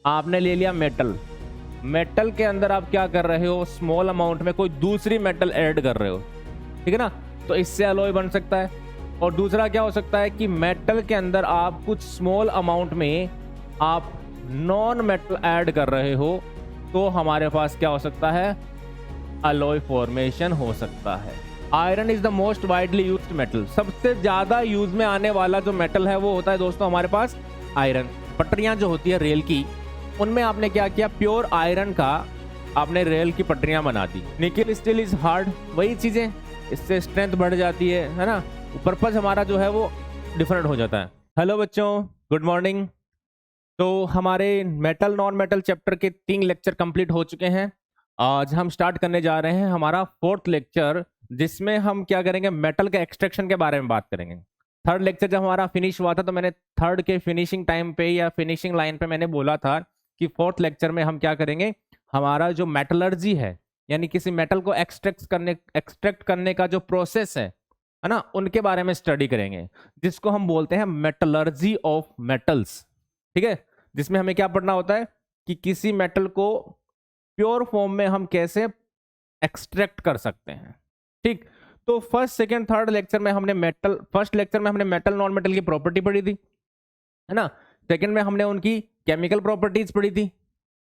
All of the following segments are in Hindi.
आपने ले लिया मेटल। मेटल के अंदर आप क्या कर रहे हो, स्मॉल अमाउंट में कोई दूसरी मेटल ऐड कर रहे हो, ठीक है ना, तो इससे अलॉय बन सकता है। और दूसरा क्या हो सकता है कि मेटल के अंदर आप कुछ स्मॉल अमाउंट में आप नॉन मेटल ऐड कर रहे हो, तो हमारे पास क्या हो सकता है, अलॉय फॉर्मेशन हो सकता है। Iron is the most widely used metal. सबसे ज्यादा यूज में आने वाला जो मेटल है वो होता है दोस्तों हमारे पास आयरन। पटरियां जो होती है रेल की, उनमें आपने क्या किया, प्योर आयरन का आपने रेल की पटरियां बना दी। निकल स्टील इज हार्ड, वही चीजें, इससे स्ट्रेंथ बढ़ जाती है ना, पर्पस हमारा जो है वो डिफरेंट हो जाता है। हेलो बच्चों, गुड मॉर्निंग। तो हमारे मेटल नॉन मेटल चैप्टर के 3 लेक्चर कंप्लीट हो चुके हैं। आज हम स्टार्ट करने जा रहे हैं हमारा 4th लेक्चर, जिसमें हम क्या करेंगे, मेटल के एक्सट्रैक्शन के बारे में बात करेंगे। 3rd लेक्चर जब हमारा फिनिश हुआ था तो मैंने 3rd के फिनिशिंग टाइम पे या फिनिशिंग लाइन पे मैंने बोला था कि 4th लेक्चर में हम क्या करेंगे, हमारा जो मेटलर्जी है, यानी किसी मेटल को एक्सट्रैक्ट करने का जो प्रोसेस है ना, उनके बारे में स्टडी करेंगे, जिसको हम बोलते हैं मेटलर्जी ऑफ मेटल्स। ठीक है, जिसमें हमें क्या पढ़ना होता है कि किसी मेटल को प्योर फॉर्म में हम कैसे एक्सट्रैक्ट कर सकते हैं। ठीक, तो फर्स्ट सेकंड थर्ड लेक्चर में हमने फर्स्ट लेक्चर में हमने मेटल नॉन मेटल की प्रॉपर्टी पढ़ी थी, है ना। सेकंड में हमने उनकी केमिकल प्रॉपर्टीज पढ़ी थी।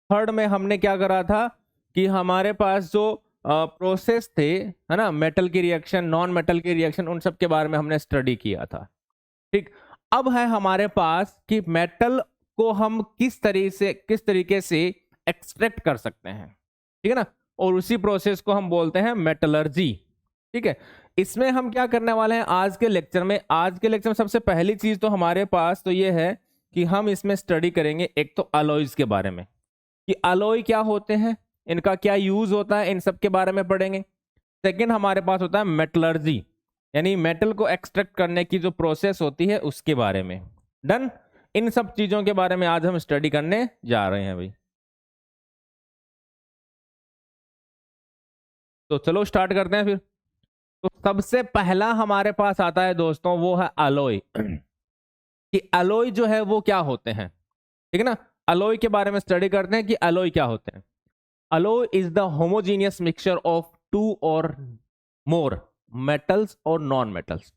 थर्ड में हमने क्या करा था कि हमारे पास जो प्रोसेस थे, है ना, मेटल की रिएक्शन, नॉन मेटल की रिएक्शन, उन सब के बारे में हमने स्टडी किया था। ठीक, अब है हमारे पास कि मेटल को हम किस तरीके से एक्सट्रैक्ट कर सकते हैं, ठीक है ना, और उसी प्रोसेस को हम बोलते हैं मेटलर्जी। ठीक है, इसमें हम क्या करने वाले हैं आज के लेक्चर में। आज के लेक्चर में सबसे पहली चीज तो हमारे पास तो ये है कि हम इसमें स्टडी करेंगे एक तो अलॉयज के बारे में, कि अलॉय क्या होते हैं, इनका क्या यूज होता है, इन सब के बारे में पढ़ेंगे। सेकंड हमारे पास होता है मेटलर्जी, यानी मेटल को एक्सट्रैक्ट करने की जो प्रोसेस होती है उसके बारे में। डन, इन सब चीजों के बारे में आज हम स्टडी करने जा रहे हैं भाई। तो चलो स्टार्ट करते हैं फिर। तो सबसे पहला हमारे पास आता है दोस्तों, वो है अलॉय। कि अलॉय जो है वो क्या होते हैं, ठीक है ना। अलॉय के बारे में स्टडी करते हैं कि अलॉय क्या होते हैं। Alloy is the homogeneous mixture of 2 और मोर मेटल्स और नॉन मेटल्स।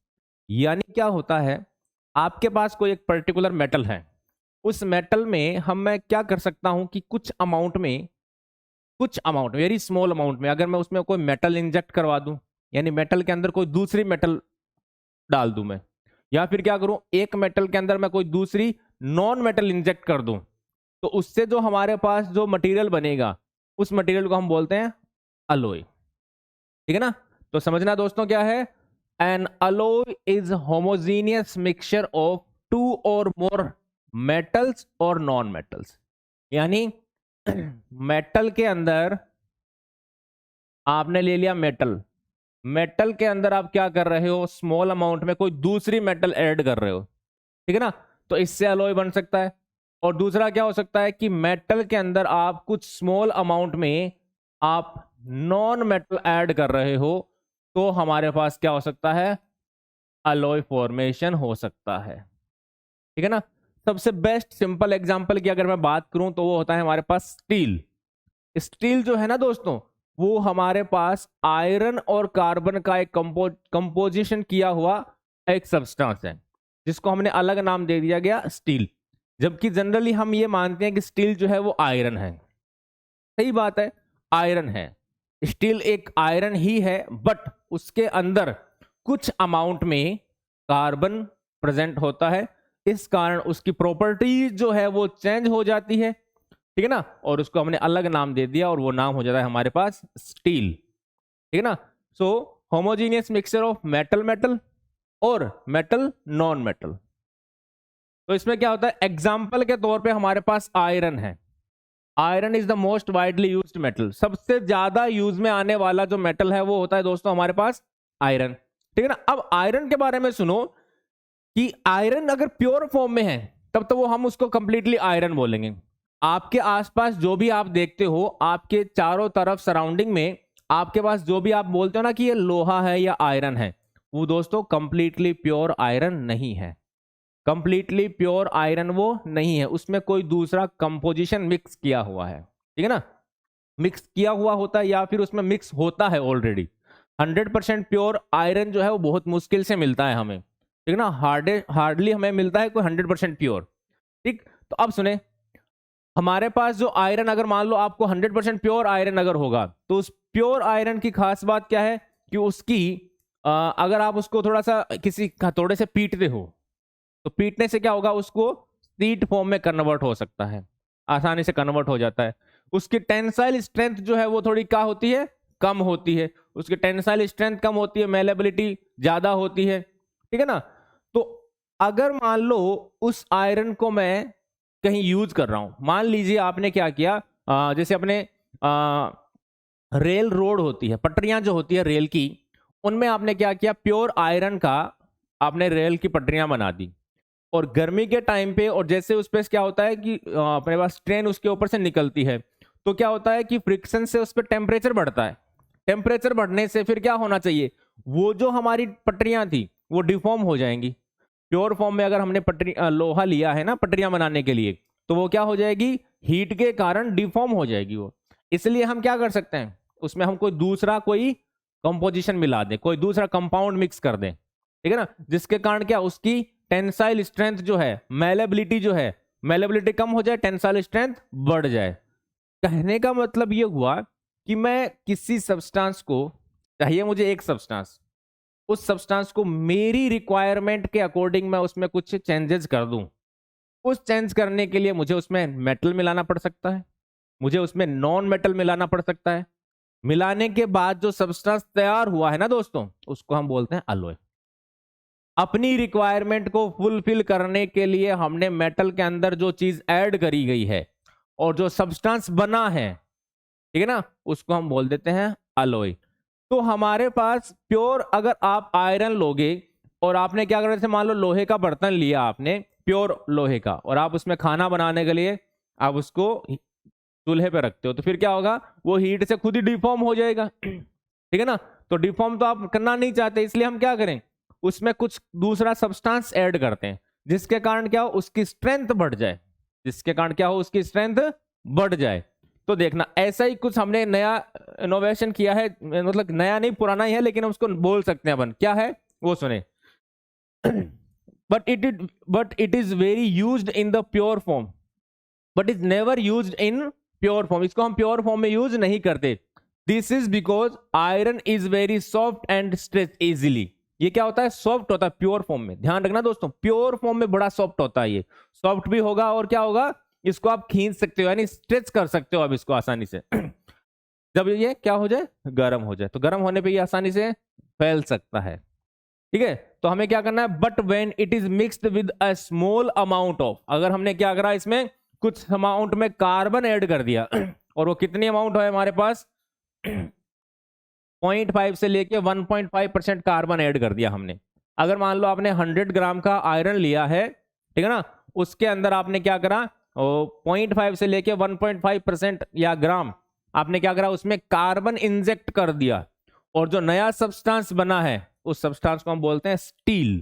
यानी क्या होता है, आपके पास कोई एक पर्टिकुलर मेटल है, उस मेटल में मैं क्या कर सकता हूं कि कुछ अमाउंट वेरी स्मॉल अमाउंट में अगर मैं उसमें कोई मेटल इंजेक्ट करवा दूं, यानी मेटल के अंदर कोई दूसरी मेटल डाल दूं मैं, या फिर क्या करूं, एक मेटल के अंदर मैं कोई दूसरी नॉन मेटल इंजेक्ट कर दूं, तो उससे जो हमारे पास जो मटेरियल बनेगा, उस मटेरियल को हम बोलते हैं अलॉय। ठीक है ना, तो समझना दोस्तों क्या है, N alloy is homogeneous mixture of 2 और मोर मेटल्स और नॉन मेटल्स। यानी मेटल के अंदर आपने ले लिया मेटल, मेटल के अंदर आप क्या कर रहे हो, स्मॉल अमाउंट में कोई दूसरी मेटल ऐड कर रहे हो, ठीक है ना, तो इससे अलॉय बन सकता है। और दूसरा क्या हो सकता है कि मेटल के अंदर आप कुछ स्मॉल अमाउंट में आप नॉन मेटल ऐड कर रहे हो, तो हमारे पास क्या हो सकता है, अलॉय फॉर्मेशन हो सकता है। ठीक है ना। सबसे बेस्ट सिंपल एग्जांपल की अगर मैं बात करूं तो वो होता है हमारे पास स्टील। स्टील जो है ना दोस्तों, वो हमारे पास आयरन और कार्बन का एक कंपोजिशन किया हुआ एक सब्सटेंस है, जिसको हमने अलग नाम दे दिया गया स्टील। जबकि जनरली हम ये मानते हैं कि स्टील जो है वो आयरन है। सही बात है, आयरन है, स्टील एक आयरन ही है, बट उसके अंदर कुछ अमाउंट में कार्बन प्रेजेंट होता है, इस कारण उसकी प्रॉपर्टी जो है वो चेंज हो जाती है। ठीक है ना, और उसको हमने अलग नाम दे दिया और वो नाम हो जाता है हमारे पास स्टील। ठीक है ना। So homogeneous mixture of metal metal और मेटल नॉन मेटल। तो इसमें क्या होता है, एग्जाम्पल के तौर पे हमारे पास आयरन है। Iron is the most widely used metal. सबसे ज्यादा यूज में आने वाला जो मेटल है वो होता है दोस्तों हमारे पास आयरन। ठीक है ना। अब आयरन के बारे में सुनो कि आयरन अगर प्योर फॉर्म में है तब तो वो हम उसको कंप्लीटली आयरन बोलेंगे। आपके आसपास जो भी आप देखते हो, आपके चारों तरफ सराउंडिंग में आपके पास जो भी आप बोलते हो ना कि ये लोहा है या आयरन है, वो दोस्तों कंप्लीटली प्योर आयरन नहीं है। कंप्लीटली प्योर आयरन वो नहीं है, उसमें कोई दूसरा कंपोजिशन मिक्स किया हुआ है, ठीक है ना, मिक्स किया हुआ होता है या फिर उसमें मिक्स होता है ऑलरेडी। 100% प्योर आयरन जो है वो बहुत मुश्किल से मिलता है हमें, ठीक है ना, हार्डली हमें मिलता है कोई 100% प्योर। ठीक, तो अब सुने, हमारे पास जो आयरन, अगर मान लो आपको 100% प्योर आयरन अगर होगा, तो उस प्योर आयरन की खास बात क्या है कि उसकी अगर आप उसको थोड़ा सा किसी हथौड़े से पीटते हो, तो पीटने से क्या होगा, उसको सीट फॉर्म में कन्वर्ट हो सकता है, आसानी से कन्वर्ट हो जाता है। उसकी टेंसाइल स्ट्रेंथ जो है वो थोड़ी क्या होती है, कम होती है, उसकी टेंसाइल स्ट्रेंथ कम होती है, मेलेबिलिटी ज्यादा होती है, ठीक है ना। तो अगर मान लो उस आयरन को मैं कहीं यूज कर रहा हूं, मान लीजिए आपने क्या किया, जैसे अपने रेल रोड होती है, पटरियां जो होती है रेल की, उनमें आपने क्या किया, प्योर आयरन का आपने रेल की पटरियां बना दी, और गर्मी के टाइम पे, और जैसे उस पे क्या होता है कि अपने पास ट्रेन उसके ऊपर से निकलती है, तो क्या होता है कि फ्रिक्शन से उस पर टेम्परेचर बढ़ता है, टेम्परेचर बढ़ने से फिर क्या होना चाहिए, वो जो हमारी पटरियां थी वो डिफॉर्म हो जाएंगी। प्योर फॉर्म में अगर हमने पटरी लोहा लिया है ना पटरियां बनाने के लिए, तो वो क्या हो जाएगी, हीट के कारण डिफॉर्म हो जाएगी वो। इसलिए हम क्या कर सकते हैं, उसमें हम कोई दूसरा कोई कंपोजिशन मिला दें, कोई दूसरा कंपाउंड मिक्स कर दें, ठीक है ना, जिसके कारण क्या, उसकी टेंसाइल स्ट्रेंथ जो है, मेलेबिलिटी जो है, मेलेबिलिटी कम हो जाए, टेंसाइल स्ट्रेंथ बढ़ जाए। कहने का मतलब ये हुआ कि मैं किसी सब्सटेंस को, चाहिए मुझे एक सब्सटेंस, उस सब्सटेंस को मेरी रिक्वायरमेंट के अकॉर्डिंग मैं उसमें कुछ चेंजेस कर दूं, उस चेंज करने के लिए मुझे उसमें मेटल मिलाना पड़ सकता है, मुझे उसमें नॉन मेटल मिलाना पड़ सकता है। मिलाने के बाद जो सब्सटेंस तैयार हुआ है ना दोस्तों, उसको हम बोलते हैं अलॉय। अपनी रिक्वायरमेंट को फुलफिल करने के लिए हमने मेटल के अंदर जो चीज ऐड करी गई है और जो सब्सटेंस बना है, ठीक है ना, उसको हम बोल देते हैं अलॉय। तो हमारे पास प्योर, अगर आप आयरन लोगे और आपने क्या करना, जैसे मान लो लोहे का बर्तन लिया आपने, प्योर लोहे का, और आप उसमें खाना बनाने के लिए आप उसको चूल्हे पे रखते हो, तो फिर क्या होगा, वो हीट से खुद ही डिफॉर्म हो जाएगा, ठीक है ना। तो डिफॉर्म तो आप करना नहीं चाहते, इसलिए हम क्या करें, उसमें कुछ दूसरा सब्सटेंस ऐड करते हैं, जिसके कारण क्या हो, उसकी स्ट्रेंथ बढ़ जाए, जिसके कारण क्या हो, उसकी स्ट्रेंथ बढ़ जाए। तो देखना, ऐसा ही कुछ हमने नया इनोवेशन किया है, मतलब नया नहीं पुराना ही है, लेकिन हम उसको बोल सकते हैं अपन, क्या है वो सुने। But it is very used in the pure form, but is never used in pure form, इसको हम प्योर फॉर्म में यूज नहीं करते। This is because iron is very soft and stretch easily. ये क्या होता है, सॉफ्ट होता है प्योर फॉर्म में, ध्यान रखना दोस्तों, प्योर फॉर्म में बड़ा सॉफ्ट होता है, ये सॉफ्ट भी होगा, और क्या होगा, इसको आप खींच सकते हो, यानी स्ट्रेच कर सकते हो आप इसको आसानी से। जब ये क्या हो जाए, गर्म हो जाए, तो गर्म होने पे ये आसानी से फैल सकता है, ठीक है। तो हमें क्या करना है, but when it is mixed with a small amount of, अगर हमने क्या करा, इसमें कुछ अमाउंट में कार्बन ऐड कर दिया, और वो कितनी अमाउंट है हमारे पास, 0.5 से लेके 1.5% कार्बन ऐड कर दिया हमने। अगर मान लो आपने 100 ग्राम का आयरन लिया है, ठीक है ना, उसके अंदर आपने क्या करा, 0.5 से लेके 1.5% या ग्राम आपने क्या करा, उसमें कार्बन इंजेक्ट कर दिया, और जो नया सब्सटेंस बना है उस सब्सटेंस को हम बोलते हैं स्टील।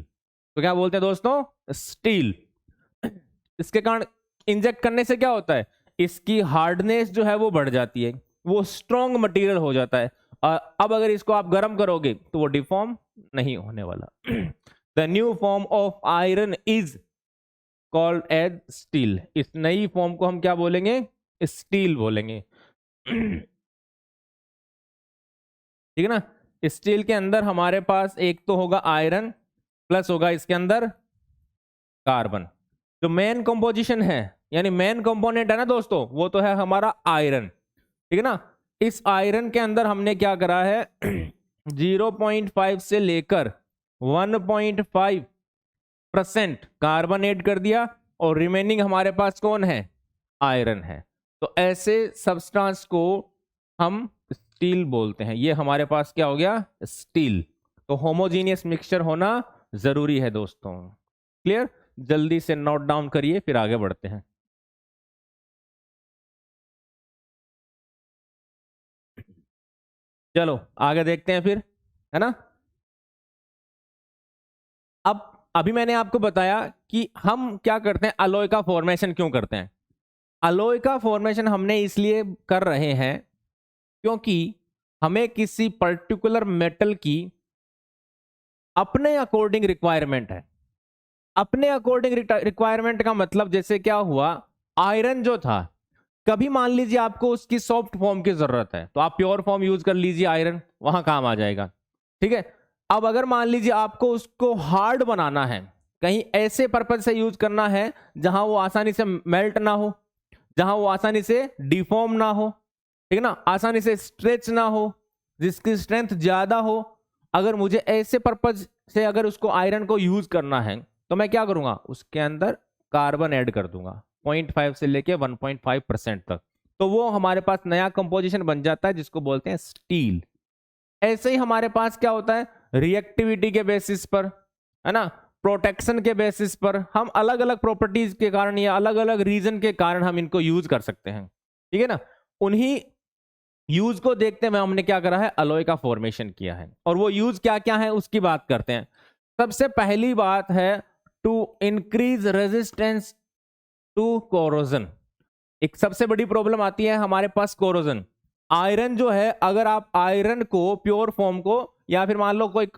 तो क्या बोलते हैं दोस्तों, स्टील। इसके कारण इंजेक्ट करने से क्या होता है, इसकी हार्डनेस जो है वो बढ़ जाती है, वो स्ट्रॉन्ग मटेरियल हो जाता है। अब अगर इसको आप गर्म करोगे तो वो डिफॉर्म नहीं होने वाला। The new form of iron is called as steel. इस नई फॉर्म को हम क्या बोलेंगे, स्टील बोलेंगे। ठीक है ना। स्टील के अंदर हमारे पास एक तो होगा आयरन, प्लस होगा इसके अंदर कार्बन। जो मेन कंपोजिशन है, यानी मेन कंपोनेंट है ना दोस्तों, वो तो है हमारा आयरन, ठीक है ना। इस आयरन के अंदर हमने क्या करा है, 0.5 से लेकर 1.5% कार्बन ऐड कर दिया, और रिमेनिंग हमारे पास कौन है, आयरन है। तो ऐसे सब्सटेंस को हम स्टील बोलते हैं। ये हमारे पास क्या हो गया, स्टील। तो होमोजीनियस मिक्सचर होना जरूरी है दोस्तों। क्लियर, जल्दी से नोट डाउन करिए, फिर आगे बढ़ते हैं। चलो आगे देखते हैं फिर, है ना। अब अभी मैंने आपको बताया कि हम क्या करते हैं, अलॉय का फॉर्मेशन क्यों करते हैं। अलॉय का फॉर्मेशन हमने इसलिए कर रहे हैं क्योंकि हमें किसी पर्टिकुलर मेटल की अपने अकॉर्डिंग रिक्वायरमेंट है। अपने अकॉर्डिंग रिक्वायरमेंट का मतलब जैसे क्या हुआ, आयरन जो था, कभी मान लीजिए आपको उसकी सॉफ्ट फॉर्म की जरूरत है तो आप प्योर फॉर्म यूज कर लीजिए, आयरन वहां काम आ जाएगा, ठीक है। अब अगर मान लीजिए आपको उसको हार्ड बनाना है, कहीं ऐसे पर्पज से यूज करना है जहां वो आसानी से मेल्ट ना हो, जहां वो आसानी से डिफॉर्म ना हो, ठीक है ना, आसानी से स्ट्रेच ना हो, जिसकी स्ट्रेंथ ज्यादा हो, अगर मुझे ऐसे पर्पज से अगर उसको आयरन को यूज करना है तो मैं क्या करूंगा, उसके अंदर कार्बन ऐड कर दूंगा 0.5 से लेके 1.5% तक, तो वो हमारे पास नया कंपोजिशन बन जाता है जिसको बोलते हैं स्टील। ऐसे ही हमारे पास क्या होता है, रिएक्टिविटी के बेसिस पर, है ना, प्रोटेक्शन के बेसिस पर, हम अलग अलग प्रॉपर्टीज के कारण या अलग अलग रीजन के कारण हम इनको यूज कर सकते हैं, ठीक है ना। उन्हीं यूज को देखते हुए हमने क्या करा है, अलॉय का फॉर्मेशन किया है। और वो यूज क्या क्या है उसकी बात करते हैं। सबसे पहली बात है to increase resistance to corrosion. एक सबसे बड़ी प्रॉब्लम आती है हमारे पास कोरोजन। आयरन जो है, अगर आप आयरन को प्योर फॉर्म को, या फिर मान लो कोई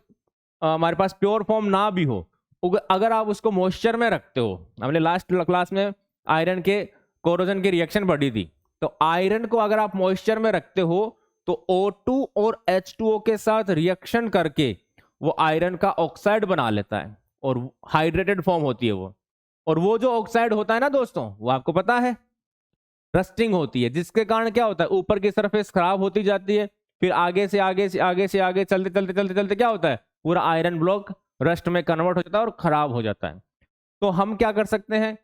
हमारे पास प्योर फॉर्म ना भी हो, अगर आप उसको मॉइस्चर में रखते हो, हमने लास्ट क्लास में आयरन के कोरोजन की रिएक्शन पढ़ी थी, तो आयरन को अगर आप मॉइस्चर में रखते हो तो O2 और H2O के साथ रिएक्शन करके वो आयरन का ऑक्साइड बना लेता है और हाइड्रेटेड फॉर्म होती है वो। और वो जो ऑक्साइड होता है ना दोस्तों, वो आपको पता है रस्टिंग होती है, जिसके कारण क्या होता है, ऊपर की सरफेस खराब होती जाती है, फिर आगे से आगे से आगे से आगे चलते चलते चलते चलते क्या होता है, पूरा आयरन ब्लॉक रस्ट में कन्वर्ट हो जाता है और खराब हो जाता है। तो हम क्या कर सकते हैं,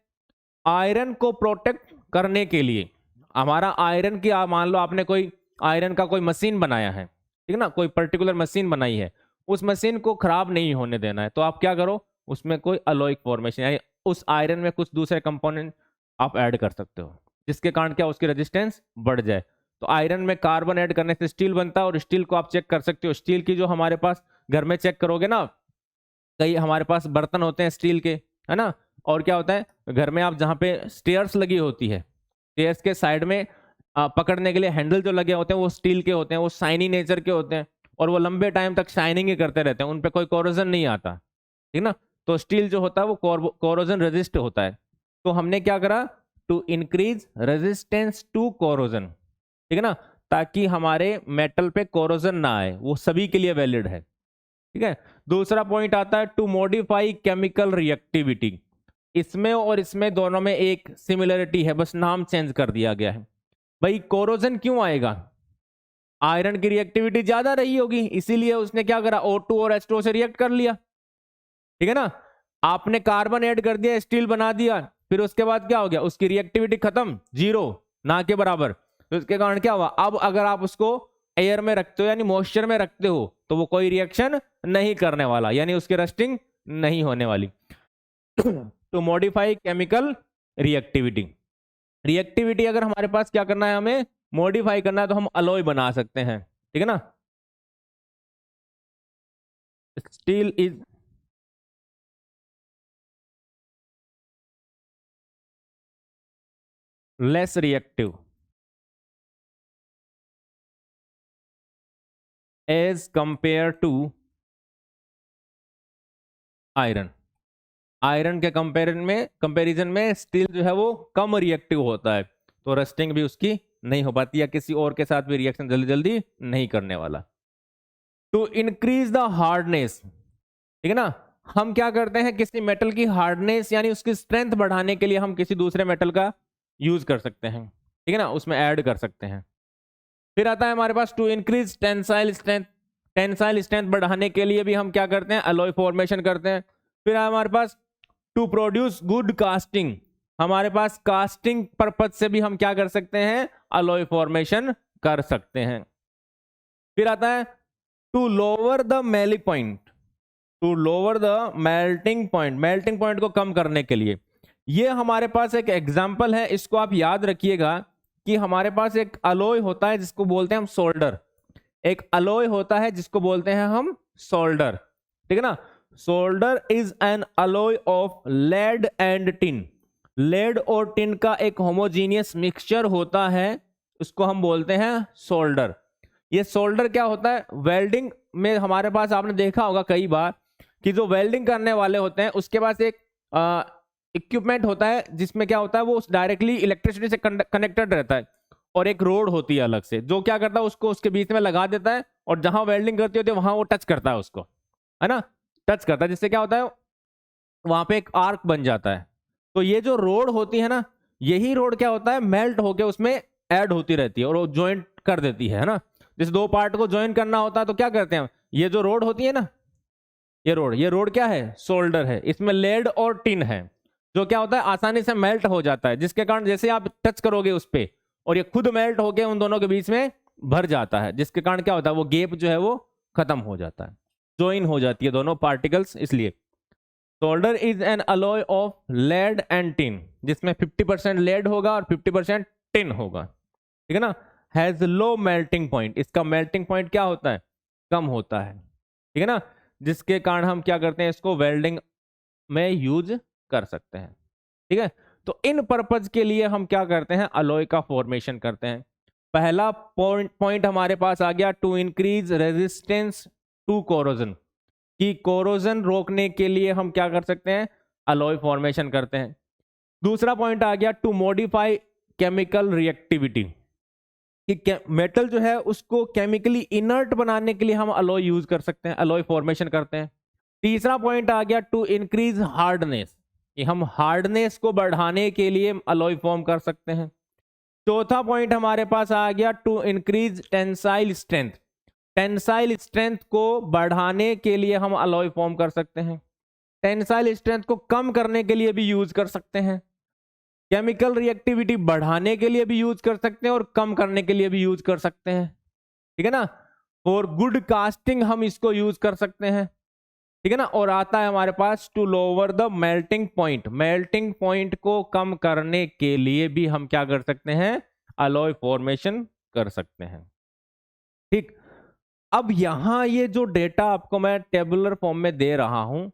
आयरन को प्रोटेक्ट करने के लिए, हमारा आयरन की मान लो आपने कोई आयरन का कोई मशीन बनाया है, ठीक है ना, कोई पर्टिकुलर मशीन बनाई है, उस मशीन को खराब नहीं होने देना है, तो आप क्या करो, उसमें कोई अलॉइक फॉर्मेशन यानी उस आयरन में कुछ दूसरे कंपोनेंट आप ऐड कर सकते हो, जिसके कारण क्या उसकी रेजिस्टेंस बढ़ जाए। तो आयरन में कार्बन ऐड करने से स्टील बनता है, और स्टील को आप चेक कर सकते हो, स्टील की जो हमारे पास घर में चेक करोगे ना, कई हमारे पास बर्तन होते हैं स्टील के, है ना, और क्या होता है घर में, आप जहाँ पे स्टेयर्स लगी होती है, स्टेयर्स के साइड में पकड़ने के लिए हैंडल जो लगे होते हैं वो स्टील के होते हैं, वो शाइनी नेचर के होते हैं, और वो लंबे टाइम तक शाइनिंग ही करते रहते हैं, उन पे कोई कोरोजन नहीं आता, ठीक ना। तो स्टील जो होता है वो कोरोजन रेजिस्ट होता है। तो हमने क्या करा, to increase resistance to corrosion, ठीक है ना, ताकि हमारे मेटल पे कोरोजन ना आए, वो सभी के लिए वैलिड है, ठीक है। दूसरा पॉइंट आता है टू मॉडिफाई केमिकल रिएक्टिविटी। इसमें और इसमें दोनों में एक सिमिलरिटी है, बस नाम चेंज कर दिया गया है। भाई कोरोजन क्यों आएगा, आयरन की रिएक्टिविटी ज्यादा रही होगी, इसीलिए उसने क्या करा, O2 और H2O से रिएक्ट कर लिया, ठीक है ना। आपने कार्बन ऐड कर दिया, स्टील बना दिया, फिर उसके बाद क्या हो गया, उसकी रिएक्टिविटी खत्म, जीरो, ना के बराबर। तो इसके कारण क्या हुआ, अब अगर आप उसको एयर में रखते हो यानी मॉइस्चर में रखते हो तो वो कोई रिएक्शन नहीं करने वाला, यानी उसकी रस्टिंग नहीं होने वाली। To modify chemical reactivity, reactivity अगर हमारे पास क्या करना है, हमें मॉडिफाई करना है, तो हम अलॉय बना सकते हैं, ठीक है ना। Steel is less reactive as compare to iron. Iron के कंपैरिजन में स्टील जो है वो कम रिएक्टिव होता है, तो रस्टिंग भी उसकी नहीं हो पाती, या किसी और के साथ भी रिएक्शन जल्दी जल्दी नहीं करने वाला। टू इंक्रीज द हार्डनेस, ठीक है ना, हम क्या करते हैं, किसी मेटल की हार्डनेस यानी उसकी स्ट्रेंथ बढ़ाने के लिए हम किसी दूसरे मेटल का यूज कर सकते हैं, ठीक है ना, उसमें ऐड कर सकते हैं। फिर आता है हमारे पास to increase tensile strength, tensile strength बढ़ाने के लिए भी हम क्या करते हैं, अलॉय फॉर्मेशन करते हैं। फिर हमारे पास टू प्रोड्यूस गुड कास्टिंग, हमारे पास कास्टिंग पर्पज से भी हम क्या कर सकते हैं, अलॉय फॉर्मेशन कर सकते हैं। फिर आता है to lower the melting point, to lower the melting point, melting point को कम करने के लिए। ये हमारे पास एक एग्जांपल है, इसको आप याद रखिएगा कि हमारे पास एक अलॉय होता है जिसको बोलते हैं हम सोल्डर, एक अलॉय होता है जिसको बोलते हैं हम सोल्डर, ठीक है ना। Solder is an alloy of lead and tin. Lead और टिन का एक होमोजीनियस मिक्सचर होता है, उसको हम बोलते हैं सोल्डर। ये सोल्डर क्या होता है, वेल्डिंग में हमारे पास आपने देखा होगा कई बार कि जो वेल्डिंग करने वाले होते हैं उसके पास एक इक्विपमेंट होता है जिसमें क्या होता है वो डायरेक्टली इलेक्ट्रिसिटी से कनेक्टेड रहता है, और एक रोड होती है अलग से जो क्या करता है उसको उसके बीच में लगा देता है, और जहां वेल्डिंग करती होती है वहां वो टच करता है उसको, है ना, टच करता है, जिससे क्या होता है वहां पे एक आर्क बन जाता है। तो ये जो रोड होती है ना, यही रोड क्या होता है मेल्ट होके उसमें ऐड होती रहती है और वो ज्वाइंट कर देती है ना। जिस दो पार्ट को ज्वाइन करना होता है तो क्या करते हैं, ये जो रोड होती है ना, ये रोड क्या है, सोल्डर है। इसमें लेड और टिन है जो क्या होता है आसानी से मेल्ट हो जाता है, जिसके कारण जैसे आप टच करोगे उस पे और ये खुद मेल्ट होके उन दोनों के बीच में भर जाता है, जिसके कारण क्या होता है वो गैप जो है वो खत्म हो जाता है, ज्वाइन हो जाती है दोनों पार्टिकल्स। इसलिए solder is an alloy of lead and tin, जिसमें 50% लेड होगा और 50% टिन होगा, ठीक है ना। हैज लो मेल्टिंग पॉइंट, इसका मेल्टिंग पॉइंट क्या होता है, कम होता है, ठीक है ना, जिसके कारण हम क्या करते हैं इसको वेल्डिंग में यूज कर सकते हैं, ठीक है। तो इन पर्पज के लिए हम क्या करते हैं, अलॉय का फॉर्मेशन करते हैं। पहला पॉइंट हमारे पास आ गया, to increase resistance to corrosion, कि कोरोजन रोकने के लिए हम क्या कर सकते हैं, अलॉय फॉर्मेशन करते हैं। दूसरा पॉइंट आ गया, टू मॉडिफाई केमिकल रिएक्टिविटी, कि मेटल जो है उसको केमिकली इनर्ट बनाने के लिए हम अलॉय यूज कर सकते हैं, अलॉय फॉर्मेशन करते हैं। तीसरा पॉइंट आ गया, टू इंक्रीज हार्डनेस, कि हम हार्डनेस को बढ़ाने के लिए अलॉय फॉर्म कर सकते हैं। चौथा पॉइंट हमारे पास आ गया, to increase tensile strength, tensile strength को बढ़ाने के लिए हम अलॉय फॉर्म कर सकते हैं। टेंसाइल स्ट्रेंथ को कम करने के लिए भी यूज कर सकते हैं, केमिकल रिएक्टिविटी बढ़ाने के लिए भी यूज कर सकते हैं और कम करने के लिए भी यूज कर सकते हैं, ठीक है ना। फॉर गुड कास्टिंग हम इसको यूज कर सकते हैं, ठीक है ना। और आता है हमारे पास, to lower the melting point, melting point को कम करने के लिए भी हम क्या कर सकते हैं, अलॉय फॉर्मेशन कर सकते हैं, ठीक। अब यहां ये जो डेटा आपको मैं टेबुलर फॉर्म में दे रहा हूं,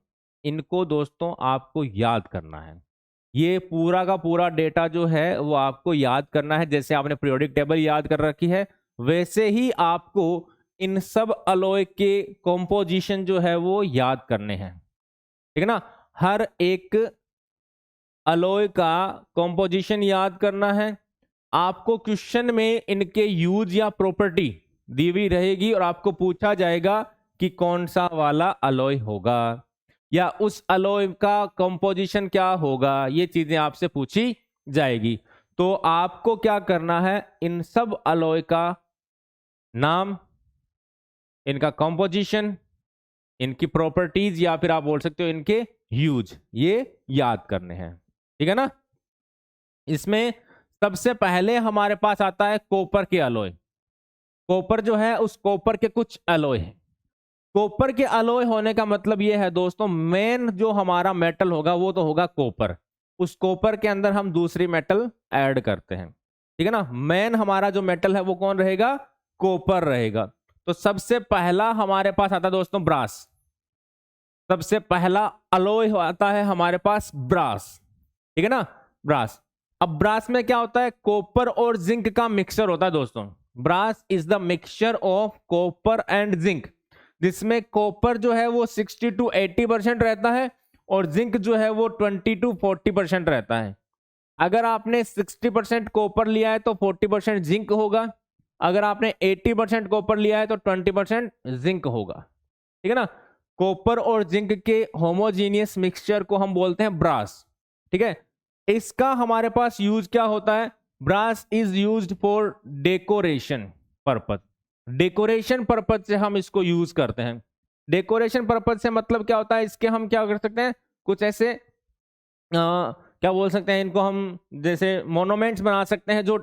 इनको दोस्तों आपको याद करना है। ये पूरा का पूरा डेटा जो है वो आपको याद करना है, जैसे आपने पीरियोडिक टेबल याद कर रखी है वैसे ही आपको इन सब अलॉय के कॉम्पोजिशन जो है वो याद करने हैं, ठीक है ना। हर एक अलॉय का कॉम्पोजिशन याद करना है। आपको क्वेश्चन में इनके यूज या प्रॉपर्टी दी हुई रहेगी और आपको पूछा जाएगा कि कौन सा वाला अलॉय होगा या उस अलॉय का कंपोजिशन क्या होगा, ये चीजें आपसे पूछी जाएगी। तो आपको क्या करना है, इन सब अलॉय का नाम, इनका कंपोजिशन, इनकी प्रॉपर्टीज या फिर आप बोल सकते हो इनके यूज, ये याद करने हैं, ठीक है ना। इसमें सबसे पहले हमारे पास आता है कॉपर के अलॉय। कॉपर जो है उस कॉपर के कुछ अलॉय है। कॉपर के अलॉय होने का मतलब ये है दोस्तों, मेन जो हमारा मेटल होगा वो तो होगा कॉपर, उस कॉपर के अंदर हम दूसरी मेटल ऐड करते हैं, ठीक है ना। मेन हमारा जो मेटल है वो कौन रहेगा, कॉपर रहेगा। तो सबसे पहला हमारे पास आता है दोस्तों ब्रास, सबसे पहला अलॉय आता है हमारे पास ब्रास, ठीक है ना, ब्रास। अब ब्रास में क्या होता है, कॉपर और जिंक का मिक्सचर होता है दोस्तों। Brass is the mixture of copper and zinc, जिसमें कॉपर जो है वो 60 to 80% रहता है और जिंक जो है वो 20 to 40% रहता है। अगर आपने 60% कॉपर लिया है तो 40% जिंक होगा, अगर आपने 80% कॉपर लिया है तो 20% जिंक होगा, ठीक है ना। कॉपर और जिंक के होमोजीनियस मिक्सचर को हम बोलते हैं ब्रास, ठीक है। इसका हमारे पास यूज क्या होता है, brass is used for decoration purpose, decoration purpose से हम इसको यूज करते हैं। डेकोरेशन पर्पज से मतलब क्या होता है, इसके हम क्या कर सकते हैं, कुछ ऐसे क्या बोल सकते हैं इनको हम, जैसे मोनूमेंट्स बना सकते हैं जो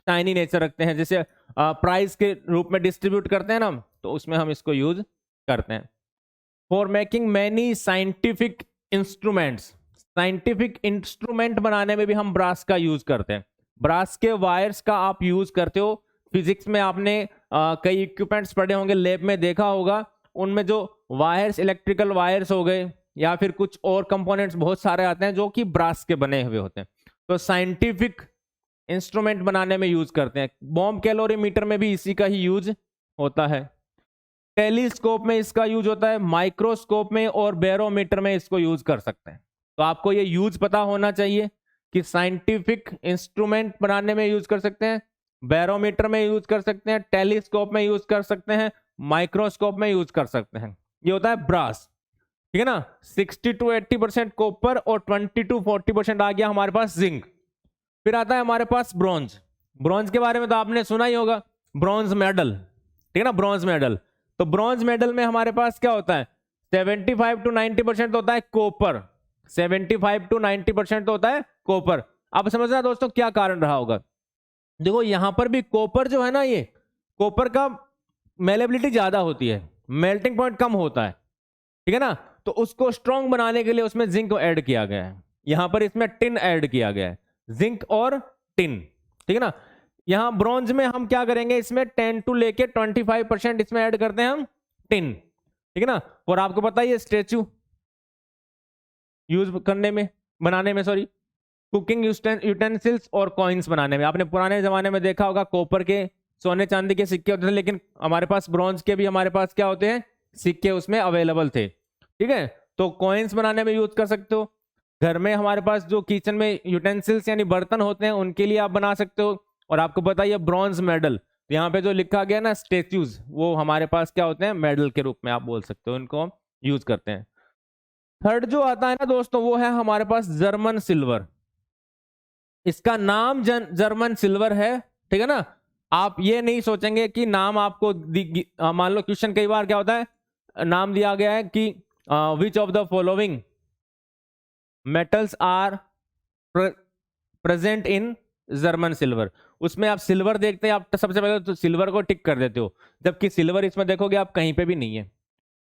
शाइनी नेचर रखते हैं, जैसे प्राइज के रूप में डिस्ट्रीब्यूट करते हैं ना, तो उसमें हम इसको यूज करते हैं। For making many scientific instruments, scientific instrument बनाने में भी हम ब्रास का यूज करते हैं। ब्रास के वायर्स का आप यूज करते हो, फिजिक्स में आपने कई इक्विपमेंट्स पढ़े होंगे, लैब में देखा होगा, उनमें जो वायर्स, इलेक्ट्रिकल वायर्स हो गए या फिर कुछ और कंपोनेंट्स बहुत सारे आते हैं जो कि ब्रास के बने हुए होते हैं, तो साइंटिफिक इंस्ट्रूमेंट बनाने में यूज करते हैं। बॉम्ब कैलोरीमीटर में भी इसी का ही यूज होता है, टेलीस्कोप में इसका यूज होता है, माइक्रोस्कोप में और बैरोमीटर में इसको यूज कर सकते हैं। तो आपको ये यूज पता होना चाहिए कि साइंटिफिक इंस्ट्रूमेंट बनाने में यूज कर सकते हैं, बैरोमीटर में यूज कर सकते हैं, टेलीस्कोप में यूज कर सकते हैं, माइक्रोस्कोप में यूज कर सकते हैं। ये होता है ब्रास, ठीक है ना। 60 to 80% कॉपर और 20 to 40% आ गया हमारे पास जिंक। फिर आता है हमारे पास ब्रॉन्ज। ब्रॉन्ज के बारे में तो आपने सुना ही होगा, ब्रॉन्ज मेडल, ठीक है ना, ब्रॉन्ज मेडल। तो ब्रॉन्ज मेडल में हमारे पास क्या होता है, 75 to 90% होता है कॉपर, 75 to 90% तो होता है कॉपर। अब समझना दोस्तों क्या कारण रहा होगा। देखो यहां पर भी कॉपर जो है ना, ये कॉपर का मेलेबिलिटी ज्यादा होती है, मेल्टिंग पॉइंट कम होता है, ठीक है ना। तो उसको स्ट्रॉन्ग बनाने के लिए उसमें जिंक ऐड किया गया है। यहां पर इसमें टिन ऐड किया गया है, जिंक और टिन, ठीक है ना। यहां ब्रॉन्ज में हम क्या करेंगे, इसमें 10 to लेके 25% इसमें ऐड करते हैं हम टिन, ठीक है ना। और आपको पता है ये स्टेच्यू यूज करने में, बनाने में, सॉरी, कुकिंग यूटेंसिल्स और कॉइन्स बनाने में। आपने पुराने जमाने में देखा होगा कॉपर के, सोने चांदी के सिक्के होते थे, लेकिन हमारे पास ब्रॉन्ज के भी हमारे पास क्या होते हैं, सिक्के उसमें अवेलेबल थे, ठीक है। तो कॉइन्स बनाने में यूज कर सकते हो। घर में हमारे पास जो किचन में यूटेंसिल्स यानी बर्तन होते हैं उनके लिए आप बना सकते हो। और आपको बताइए ब्रॉन्ज मेडल, तो यहाँ पे जो लिखा गया ना स्टेच्यूज, वो हमारे पास क्या होते हैं, मेडल के रूप में आप बोल सकते हो, इनको हम यूज करते हैं। थर्ड जो आता है ना दोस्तों, वो है हमारे पास जर्मन सिल्वर। इसका नाम जर्मन सिल्वर है, ठीक है ना। आप ये नहीं सोचेंगे कि नाम आपको मान लो क्वेश्चन कई बार क्या होता है, नाम दिया गया है कि which of the following metals are present in German silver. उसमें आप सिल्वर देखते हैं, आप सबसे पहले तो सिल्वर को टिक कर देते हो, जबकि सिल्वर इसमें देखोगे आप कहीं पे भी नहीं है।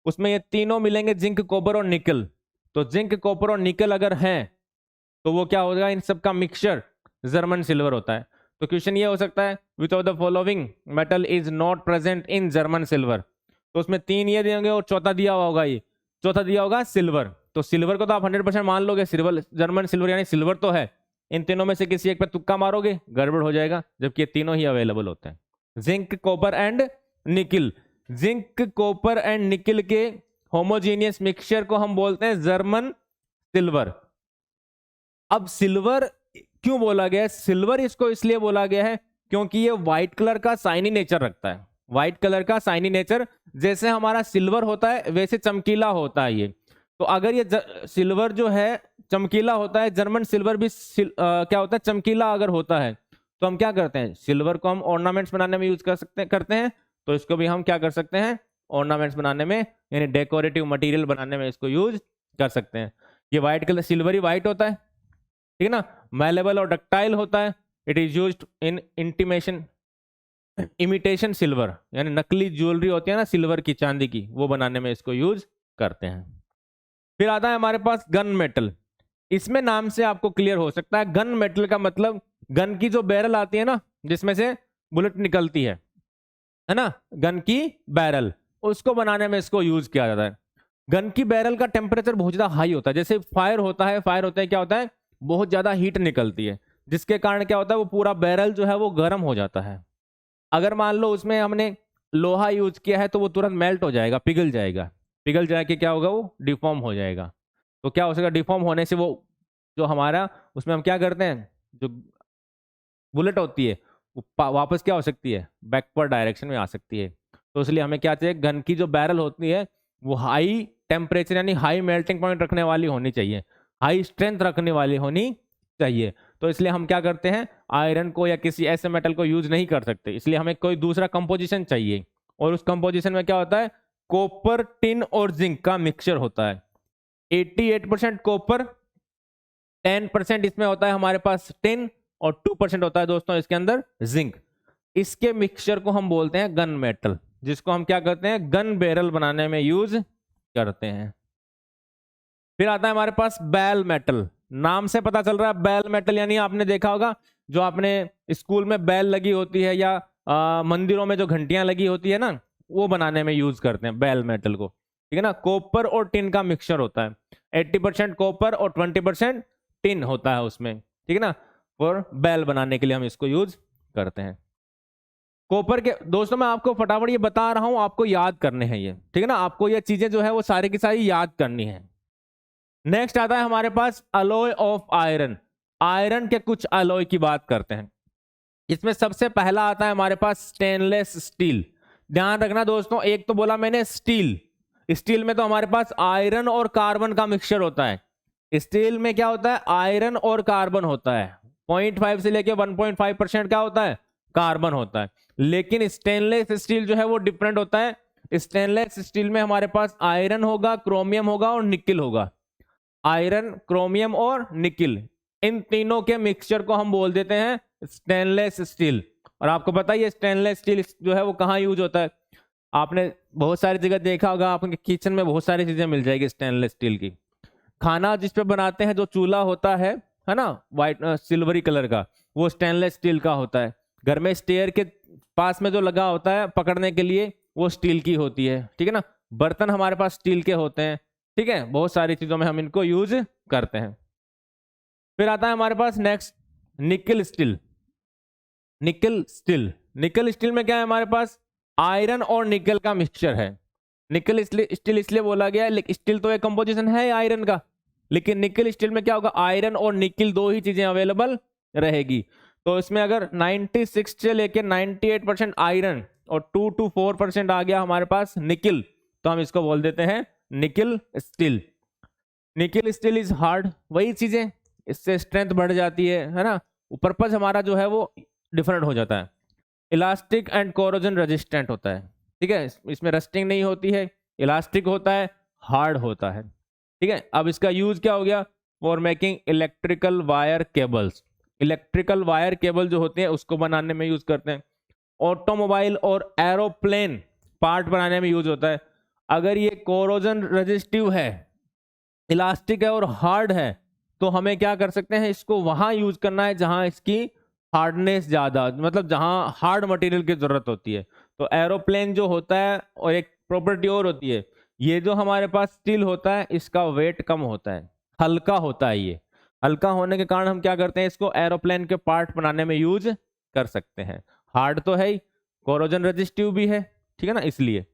उसमें ये तीनों मिलेंगे, जिंक, कॉपर और निकल। तो जिंक, कॉपर और निकल अगर हैं तो वो क्या होगा, इन सब का मिक्सचर जर्मन सिल्वर होता है। तो क्वेश्चन ये हो सकता है, विच of the following metal is not present in German silver. तो उसमें तीन ये देंगे और चौथा दिया हुआ होगा, ये चौथा दिया होगा सिल्वर। तो सिल्वर को तो आप 100% मान लोगे, सिल्वर, जर्मन सिल्वर यानी सिल्वर तो है। इन तीनों में से किसी एक पे तुक्का मारोगे, गड़बड़ हो जाएगा, जबकि ये तीनों ही अवेलेबल होते हैं, जिंक, कॉपर एंड निकल। जिंक, कॉपर एंड निकल के होमोजीनियस मिक्सचर को हम बोलते हैं जर्मन सिल्वर। अब सिल्वर क्यों बोला गया है, सिल्वर इसको इसलिए बोला गया है क्योंकि ये व्हाइट कलर का साइनी नेचर रखता है। व्हाइट कलर का साइनी नेचर, जैसे हमारा सिल्वर होता है वैसे चमकीला होता है ये। तो अगर ये सिल्वर जो है चमकीला होता है, जर्मन सिल्वर भी क्या होता है, चमकीला अगर होता है, तो हम क्या करते हैं, सिल्वर को हम ऑर्नामेंट्स बनाने में यूज करते हैं। तो इसको भी हम क्या कर सकते हैं, ऑर्नामेंट्स बनाने में यानी डेकोरेटिव मटेरियल बनाने में इसको यूज कर सकते हैं। ये व्हाइट कलर, सिल्वरी व्हाइट होता है, ठीक है ना, मैलेबल और डक्टाइल होता है। It is used in imitation silver, यानी नकली ज्वेलरी होती है ना सिल्वर की, चांदी की, वो बनाने में इसको यूज करते हैं। फिर आता है हमारे पास गन मेटल। इसमें नाम से आपको क्लियर हो सकता है, गन मेटल का मतलब गन की जो बैरल आती है ना, जिसमें से बुलेट निकलती है ना, गन की बैरल, उसको बनाने में इसको यूज किया जाता है। गन की बैरल का टेम्परेचर बहुत ज्यादा हाई होता है, जैसे फायर होता है, क्या होता है, बहुत ज्यादा हीट निकलती है, जिसके कारण क्या होता है, वो पूरा बैरल जो है वो गर्म हो जाता है। अगर मान लो उसमें हमने लोहा यूज किया है तो वो तुरंत मेल्ट हो जाएगा, पिघल जाएगा, पिघल जाके क्या होगा, वो डिफॉर्म हो जाएगा। तो क्या हो सकेगा, डिफॉर्म होने से वो जो हमारा उसमें हम क्या करते हैं, जो बुलेट होती है वो वापस क्या हो सकती है, बैकवर्ड डायरेक्शन में आ सकती है। तो इसलिए हमें क्या चाहिए, गन की जो बैरल होती है वो हाई टेम्परेचर यानी हाई मेल्टिंग पॉइंट रखने वाली होनी चाहिए, हाई स्ट्रेंथ रखने वाली होनी चाहिए। तो इसलिए हम क्या करते हैं, आयरन को या किसी ऐसे मेटल को यूज नहीं कर सकते, इसलिए हमें कोई दूसरा कंपोजिशन चाहिए। और उस कंपोजिशन में क्या होता है, कॉपर, टिन और जिंक का मिक्सचर होता है। 88% कॉपर, 10% इसमें होता है हमारे पास टिन और 2% होता है दोस्तों इसके अंदर जिंक। इसके मिक्सचर को हम बोलते हैं गन मेटल, जिसको हम क्या करते हैं, गन बैरल बनाने में यूज करते हैं। फिर आता है हमारे पास बैल मेटल। नाम से पता चल रहा है बैल मेटल, यानी आपने देखा होगा जो आपने स्कूल में बैल लगी होती है या मंदिरों में जो घंटियां लगी होती है ना, वो बनाने में यूज करते हैं बेल मेटल को, ठीक है ना। कॉपर और टिन का मिक्सचर होता है, 80% कॉपर और 20% टिन होता है उसमें, ठीक है ना। और बेल बनाने के लिए हम इसको यूज करते हैं। कॉपर के दोस्तों मैं आपको फटाफट ये बता रहा हूं, आपको याद करने हैं ये, ठीक है ना। आपको ये चीजें जो है वो सारी की सारी याद करनी है। नेक्स्ट आता है हमारे पास अलॉय ऑफ आयरन। आयरन के कुछ अलॉय की बात करते हैं। इसमें सबसे पहला आता है हमारे पास स्टेनलेस स्टील। ध्यान रखना दोस्तों, एक तो बोला मैंने स्टील, स्टील में तो हमारे पास आयरन और कार्बन का मिक्सचर होता है। स्टील में क्या होता है, आयरन और कार्बन होता है। 0.5 से लेके 1.5% क्या होता है, कार्बन होता है। लेकिन स्टेनलेस स्टील जो है वो डिफरेंट होता है। स्टेनलेस स्टील में हमारे पास आयरन होगा, क्रोमियम होगा और निकिल होगा। आयरन, क्रोमियम और निकिल, इन तीनों के मिक्सचर को हम बोल देते हैं स्टेनलेस स्टील। और आपको पता ही है स्टेनलेस स्टील जो है वो कहाँ यूज होता है। आपने बहुत सारी जगह देखा होगा, आपके किचन में बहुत सारी चीजें मिल जाएगी स्टेनलेस स्टील की। खाना जिस पे बनाते हैं, जो चूल्हा होता है ना, वाइट सिल्वरी कलर का, वो स्टेनलेस स्टील का होता है। घर में स्टेयर के पास में जो लगा होता है पकड़ने के लिए, वो स्टील की होती है, ठीक है ना। बर्तन हमारे पास स्टील के होते हैं, ठीक है। बहुत सारी चीजों में हम इनको यूज करते हैं। फिर आता है हमारे पास नेक्स्ट निकल स्टील। निकल स्टील, निकल स्टील में क्या है, हमारे पास आयरन और निकल का मिक्सचर है। निकल स्टील इसलिए बोला गया है, स्टील तो एक कंपोजिशन है आयरन का, लेकिन निकल स्टील में क्या होगा, आयरन और निकल दो ही चीजें अवेलेबल रहेगी। तो इसमें अगर 96 से लेके 98% आयरन और 2 to 4% आ गया हमारे पास निकल, तो हम इसको बोल देते हैं निकल स्टील। निकल स्टील इज हार्ड, वही चीजें, इससे स्ट्रेंथ बढ़ जाती है ना। पर्पज हमारा जो है वो डिफरेंट हो जाता है। इलास्टिक एंड कोरोजन रेजिस्टेंट होता है, ठीक है। इसमें रस्टिंग नहीं होती है, इलास्टिक होता है, हार्ड होता है, ठीक है। अब इसका यूज क्या हो गया, for making electrical wire cables. Electrical wire cable जो होते हैं उसको बनाने में यूज करते हैं। ऑटोमोबाइल और एरोप्लेन पार्ट बनाने में यूज होता है। अगर ये कोरोजन रेजिस्टिव है, इलास्टिक है और हार्ड है, तो हमें क्या कर सकते हैं, इसको वहां यूज करना है जहां इसकी हार्डनेस ज्यादा, मतलब जहां हार्ड मटेरियल की जरूरत होती है। तो एरोप्लेन जो होता है, और एक प्रॉपर्टी और होती है, ये जो हमारे पास स्टील होता है इसका वेट कम होता है, हल्का होता है। ये हल्का होने के कारण हम क्या करते हैं, इसको एरोप्लेन के पार्ट बनाने में यूज कर सकते हैं। हार्ड तो है ही, कोरोजन रेजिस्टिव भी है, ठीक है ना, इसलिए।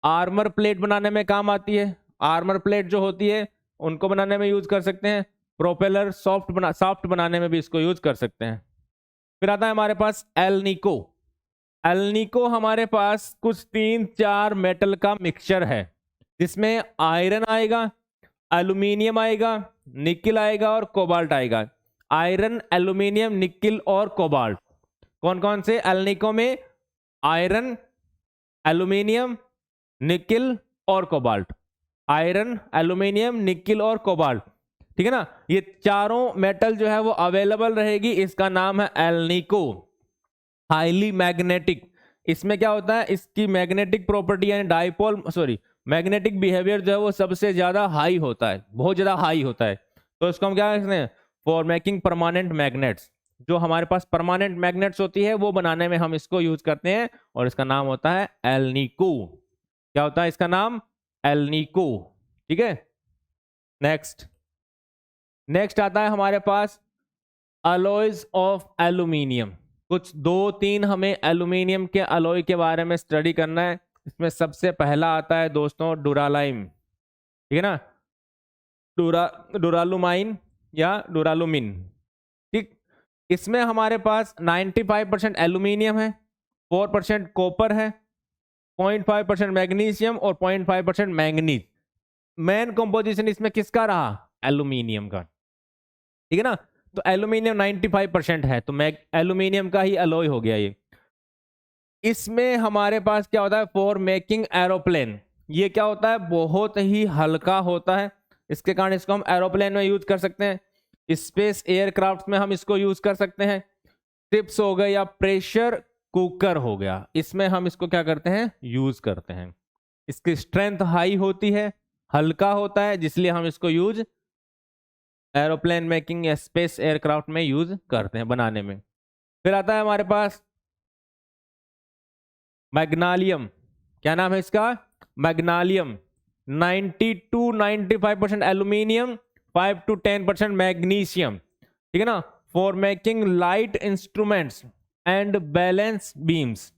आर्मर प्लेट बनाने में काम आती है। आर्मर प्लेट जो होती है उनको बनाने में यूज कर सकते हैं। प्रोपेलर सॉफ्ट बनाने में भी इसको यूज कर सकते हैं। फिर आता है हमारे पास एल्निको। एल्निको हमारे पास कुछ 3-4 मेटल का मिक्सचर है, जिसमें आयरन आएगा, एल्यूमिनियम आएगा, निकिल आएगा और कोबाल्ट आएगा। आयरन, एल्यूमिनियम, निकिल और कोबाल्ट कौन कौन से एल्निको में, आयरन, एल्यूमिनियम, निकिल और कोबाल्ट। आयरन, एल्यूमिनियम, निकिल और कोबाल्ट, ठीक है ना। ये चारों मेटल जो है वो अवेलेबल रहेगी। इसका नाम है एल्निको। हाईली मैग्नेटिक, इसमें क्या होता है, इसकी मैग्नेटिक प्रॉपर्टी यानी डाइपोल मैग्नेटिक बिहेवियर जो है वो सबसे ज्यादा हाई होता है, बहुत ज्यादा हाई होता है। तो इसको हम क्या कहते हैं, फॉर मेकिंग परमानेंट मैग्नेट्स। जो हमारे पास परमानेंट मैग्नेट्स होती है वो बनाने में हम इसको यूज करते हैं, और इसका नाम होता है एल्निको। क्या होता है इसका नाम, एल्निको, ठीक है। नेक्स्ट आता है हमारे पास अलॉयज ऑफ एल्यूमिनियम। कुछ 2-3 हमें एल्यूमिनियम के अलॉय के बारे में स्टडी करना है। इसमें सबसे पहला आता है दोस्तों डुरालाइम, ठीक है ना, डुरालुमाइन या डुरालुमिन, ठीक। इसमें हमारे पास 95% एल्यूमिनियम है, 4% कॉपर है, 0.5% मैग्नीशियम और 0.5% मैंगनीज। मेन कंपोजिशन इसमें किसका रहा, एल्यूमिनियम का, ठीक है ना। तो एल्यूमिनियम 95% है, तो एल्यूमिनियम का ही अलॉय हो गया ये। इसमें हमारे पास क्या होता है, फॉर मेकिंग एरोप्लेन। ये क्या होता है, बहुत ही हल्का होता है, इसके कारण इसको हम एरोप्लेन में यूज कर सकते हैं। स्पेस एयरक्राफ्ट में हम इसको यूज कर सकते हैं। शिप्स हो गए या प्रेशर कुकर हो गया, इसमें हम इसको क्या करते हैं, यूज करते हैं। इसकी स्ट्रेंथ हाई होती है, हल्का होता है, जिसलिए हम इसको यूज एरोप्लेन मेकिंग या स्पेस एयरक्राफ्ट में यूज करते हैं बनाने में। फिर आता है हमारे पास मैग्नीशियम। क्या नाम है इसका? Magnesium. 90 to 95% aluminium, 5 to 10% magnesium, ठीक है ना, for making light instruments and balance beams.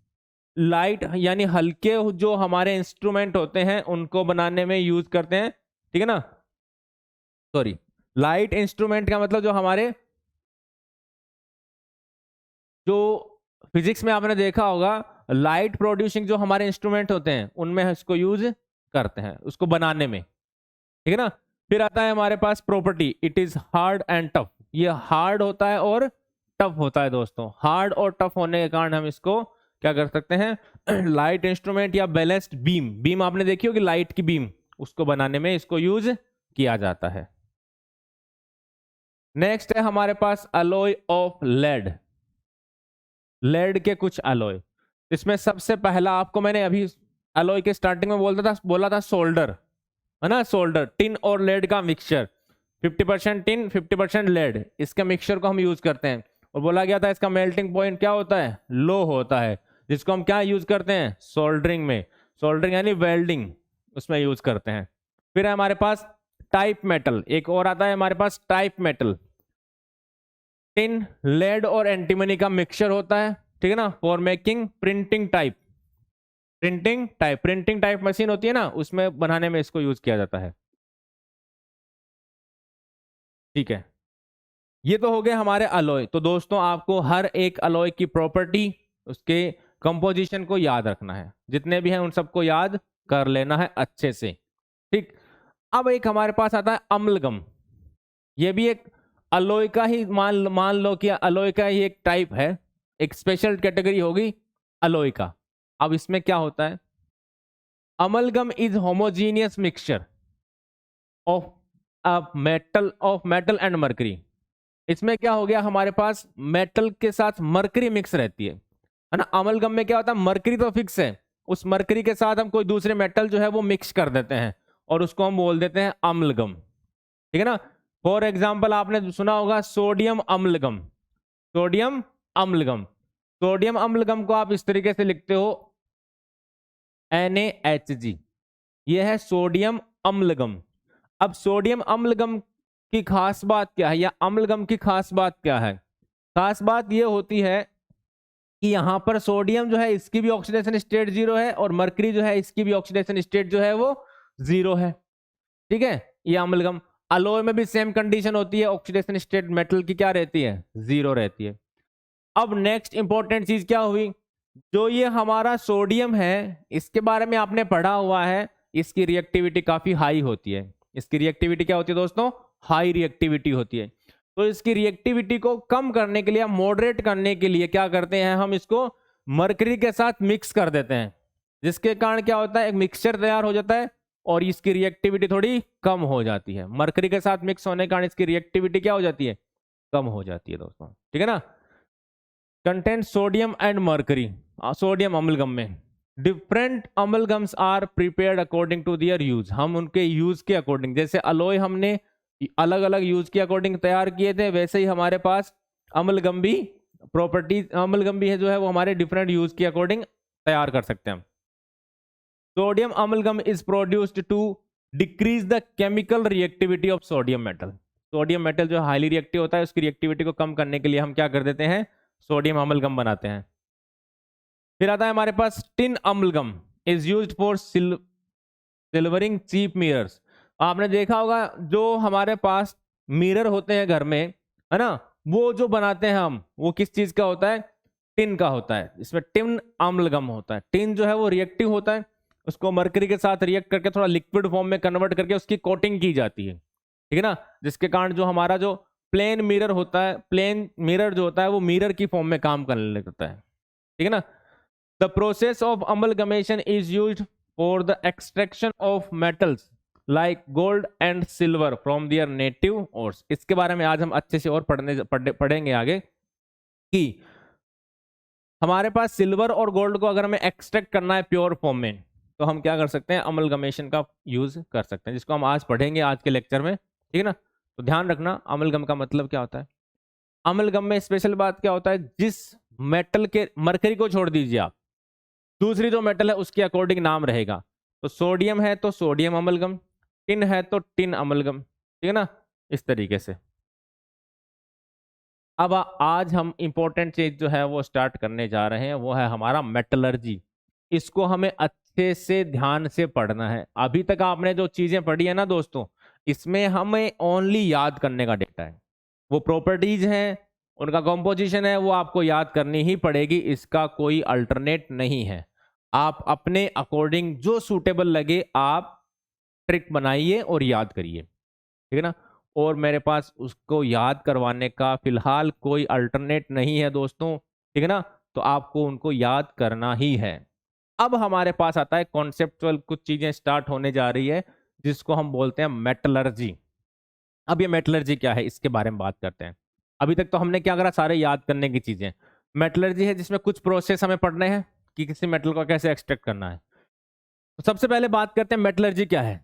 Light यानी हल्के जो हमारे इंस्ट्रूमेंट होते हैं उनको बनाने में यूज करते हैं, ठीक है ना। सॉरी, लाइट इंस्ट्रूमेंट का मतलब जो हमारे, जो फिजिक्स में आपने देखा होगा, लाइट प्रोड्यूसिंग जो हमारे इंस्ट्रूमेंट होते हैं उनमें इसको यूज करते हैं उसको बनाने में, ठीक है ना। फिर आता है हमारे पास property, it is hard and tough. ये हार्ड होता है और टफ होता है दोस्तों। हार्ड और टफ होने के कारण हम इसको क्या कर सकते हैं, लाइट इंस्ट्रूमेंट या बैलेंस्ड बीम, बीम आपने देखी होगी लाइट की बीम, उसको बनाने में इसको यूज किया जाता है। नेक्स्ट है हमारे पास अलॉय ऑफ लेड। लेड के कुछ अलॉय, इसमें सबसे पहला आपको मैंने अभी अलॉय के स्टार्टिंग में बोला था सोल्डर, है ना। सोल्डर, टिन और लेड का मिक्सचर, 50% टिन 50% लेड, इसके मिक्सचर को हम यूज करते हैं। और बोला गया था इसका मेल्टिंग पॉइंट क्या होता है, लो होता है, जिसको हम क्या यूज करते हैं, सोल्डरिंग में। सोल्डरिंग यानी वेल्डिंग, उसमें यूज करते हैं। फिर है हमारे पास टाइप मेटल, एक और आता है हमारे पास टाइप मेटल। टिन, लेड और एंटीमनी का मिक्सचर होता है, ठीक है ना, for making printing type. Printing type machine होती है ना, उसमें बनाने में इसको यूज किया जाता है, ठीक है। ये तो हो गए हमारे अलॉय। तो दोस्तों आपको हर एक अलॉय की प्रॉपर्टी, उसके कंपोजिशन को याद रखना है, जितने भी हैं उन सबको याद कर लेना है अच्छे से, ठीक। अब एक हमारे पास आता है अम्लगम। ये भी एक अलॉय का ही मान लो कि अलॉय का ही एक टाइप है, एक स्पेशल कैटेगरी होगी अलॉय का। अब इसमें क्या होता है, amalgam is homogeneous mixture of metal and mercury. इसमें क्या हो गया, हमारे पास मेटल के साथ मरकरी मिक्स रहती है ना। अमलगम में क्या होता है, मरकरी तो फिक्स है, उस मरकरी के साथ हम कोई दूसरे मेटल जो है वो मिक्स कर देते हैं और उसको हम बोल देते हैं अम्लगम, ठीक है ना। फॉर एग्जाम्पल आपने सुना होगा सोडियम अम्लगम। सोडियम अम्लगम, सोडियम अम्लगम को आप इस तरीके से लिखते हो NaHG, ये है सोडियम अम्लगम। अब सोडियम अम्लगम की खास बात क्या है, या अम्लगम की खास बात क्या है? खास बात ये होती है कि यहां पर सोडियम जो है इसकी भी ऑक्सीडेशन स्टेट 0 है और मरकरी जो है इसकी भी ऑक्सीडेशन स्टेट जो है वो 0 है, ठीक है। ये अम्लगम, अलॉय में भी सेम कंडीशन होती है, ऑक्सीडेशन स्टेट मेटल की क्या रहती है, 0 रहती है। अब नेक्स्ट इंपॉर्टेंट चीज क्या हुई, जो ये हमारा सोडियम है इसके बारे में आपने पढ़ा हुआ है, इसकी रिएक्टिविटी काफी हाई होती है। इसकी रिएक्टिविटी क्या होती है दोस्तों, हाई रिएक्टिविटी होती है। तो इसकी रिएक्टिविटी को कम करने के लिए, मॉडरेट करने के लिए क्या करते हैं, हम इसको मरकरी के साथ मिक्स कर देते हैं, जिसके कारण क्या होता है, एक मिक्सचर तैयार हो जाता है और इसकी रिएक्टिविटी थोड़ी कम हो जाती है। मरकरी के साथ मिक्स होने के कारण इसकी रिएक्टिविटी क्या हो जाती है, कम हो जाती है दोस्तों, ठीक है ना। Content sodium and mercury, sodium amalgam में different amalgams are prepared according to their use. हम उनके यूज के अकॉर्डिंग, जैसे अलॉय हमने अलग अलग यूज के अकॉर्डिंग तैयार किए थे, वैसे ही हमारे पास अमलगम भी प्रॉपर्टीज, अमलगम भी है जो है वो हमारे डिफरेंट यूज के अकॉर्डिंग तैयार कर सकते हैं। Sodium amalgam is produced to decrease the chemical reactivity of sodium metal. Sodium metal जो हाईली रिएक्टिव होता है उसकी रिएक्टिविटी को कम करने के लिए हम क्या कर देते हैं, सोडियम अमलगम बनाते हैं। फिर आता है हमारे पास tin amalgam is used for silvering cheap mirrors. आपने देखा होगा जो हमारे पास मिरर होते हैं घर में, है ना, वो जो बनाते हैं हम, वो किस चीज का होता है, टिन का होता है। इसमें टिन अम्लगम होता है। टिन जो है वो रिएक्टिव होता है, उसको मरकरी के साथ रिएक्ट करके थोड़ा लिक्विड फॉर्म में कन्वर्ट करके उसकी कोटिंग की जाती है, ठीक है ना, जिसके कारण जो हमारा जो प्लेन मिरर होता है, प्लेन मिरर जो होता है वो मिरर की फॉर्म में काम करने लगता है, ठीक है ना। The process of amalgamation is used for the extraction of metals like gold and silver from their native ores. इसके बारे में आज हम अच्छे से और पढ़ेंगे आगे कि हमारे पास सिल्वर और गोल्ड को अगर हमें एक्सट्रैक्ट करना है प्योर फॉर्म में, तो हम क्या कर सकते हैं, अमलगमेशन का यूज कर सकते हैं, जिसको हम आज पढ़ेंगे आज के लेक्चर में, ठीक है ना। तो ध्यान रखना अमलगम का मतलब क्या होता है। अमलगम में स्पेशल बात क्या होता है, जिस मेटल के, मरकरी को छोड़ दीजिए आप, दूसरी जो मेटल है उसके अकॉर्डिंग नाम रहेगा। तो सोडियम है तो सोडियम अमलगम, टिन है तो टिन अमलगम, ठीक है ना, इस तरीके से। अब आज हम इंपॉर्टेंट चीज जो है वो स्टार्ट करने जा रहे हैं, वो है हमारा मेटलर्जी। इसको हमें अच्छे से ध्यान से पढ़ना है। अभी तक आपने जो चीजें पढ़ी है ना दोस्तों, इसमें हमें ओनली याद करने का डेटा है। वो प्रॉपर्टीज हैं, उनका कॉम्पोजिशन है, वो आपको याद करनी ही पड़ेगी, इसका कोई अल्टरनेट नहीं है। आप अपने अकॉर्डिंग जो सूटेबल लगे आप ट्रिक बनाइए और याद करिए, ठीक है ना। और मेरे पास उसको याद करवाने का फिलहाल कोई अल्टरनेट नहीं है दोस्तों, ठीक है ना। तो आपको उनको याद करना ही है। अब हमारे पास आता है कॉन्सेप्चुअल, कुछ चीजें स्टार्ट होने जा रही है जिसको हम बोलते हैं मेटलर्जी। अब ये मेटलर्जी क्या है इसके बारे में बात करते हैं। अभी तक तो हमने क्या करा, सारे याद करने की चीजें। मेटलर्जी है जिसमें कुछ प्रोसेस हमें पढ़ने हैं कि किसी मेटल को कैसे एक्सट्रैक्ट करना है। तो सबसे पहले बात करते हैं मेटलर्जी क्या है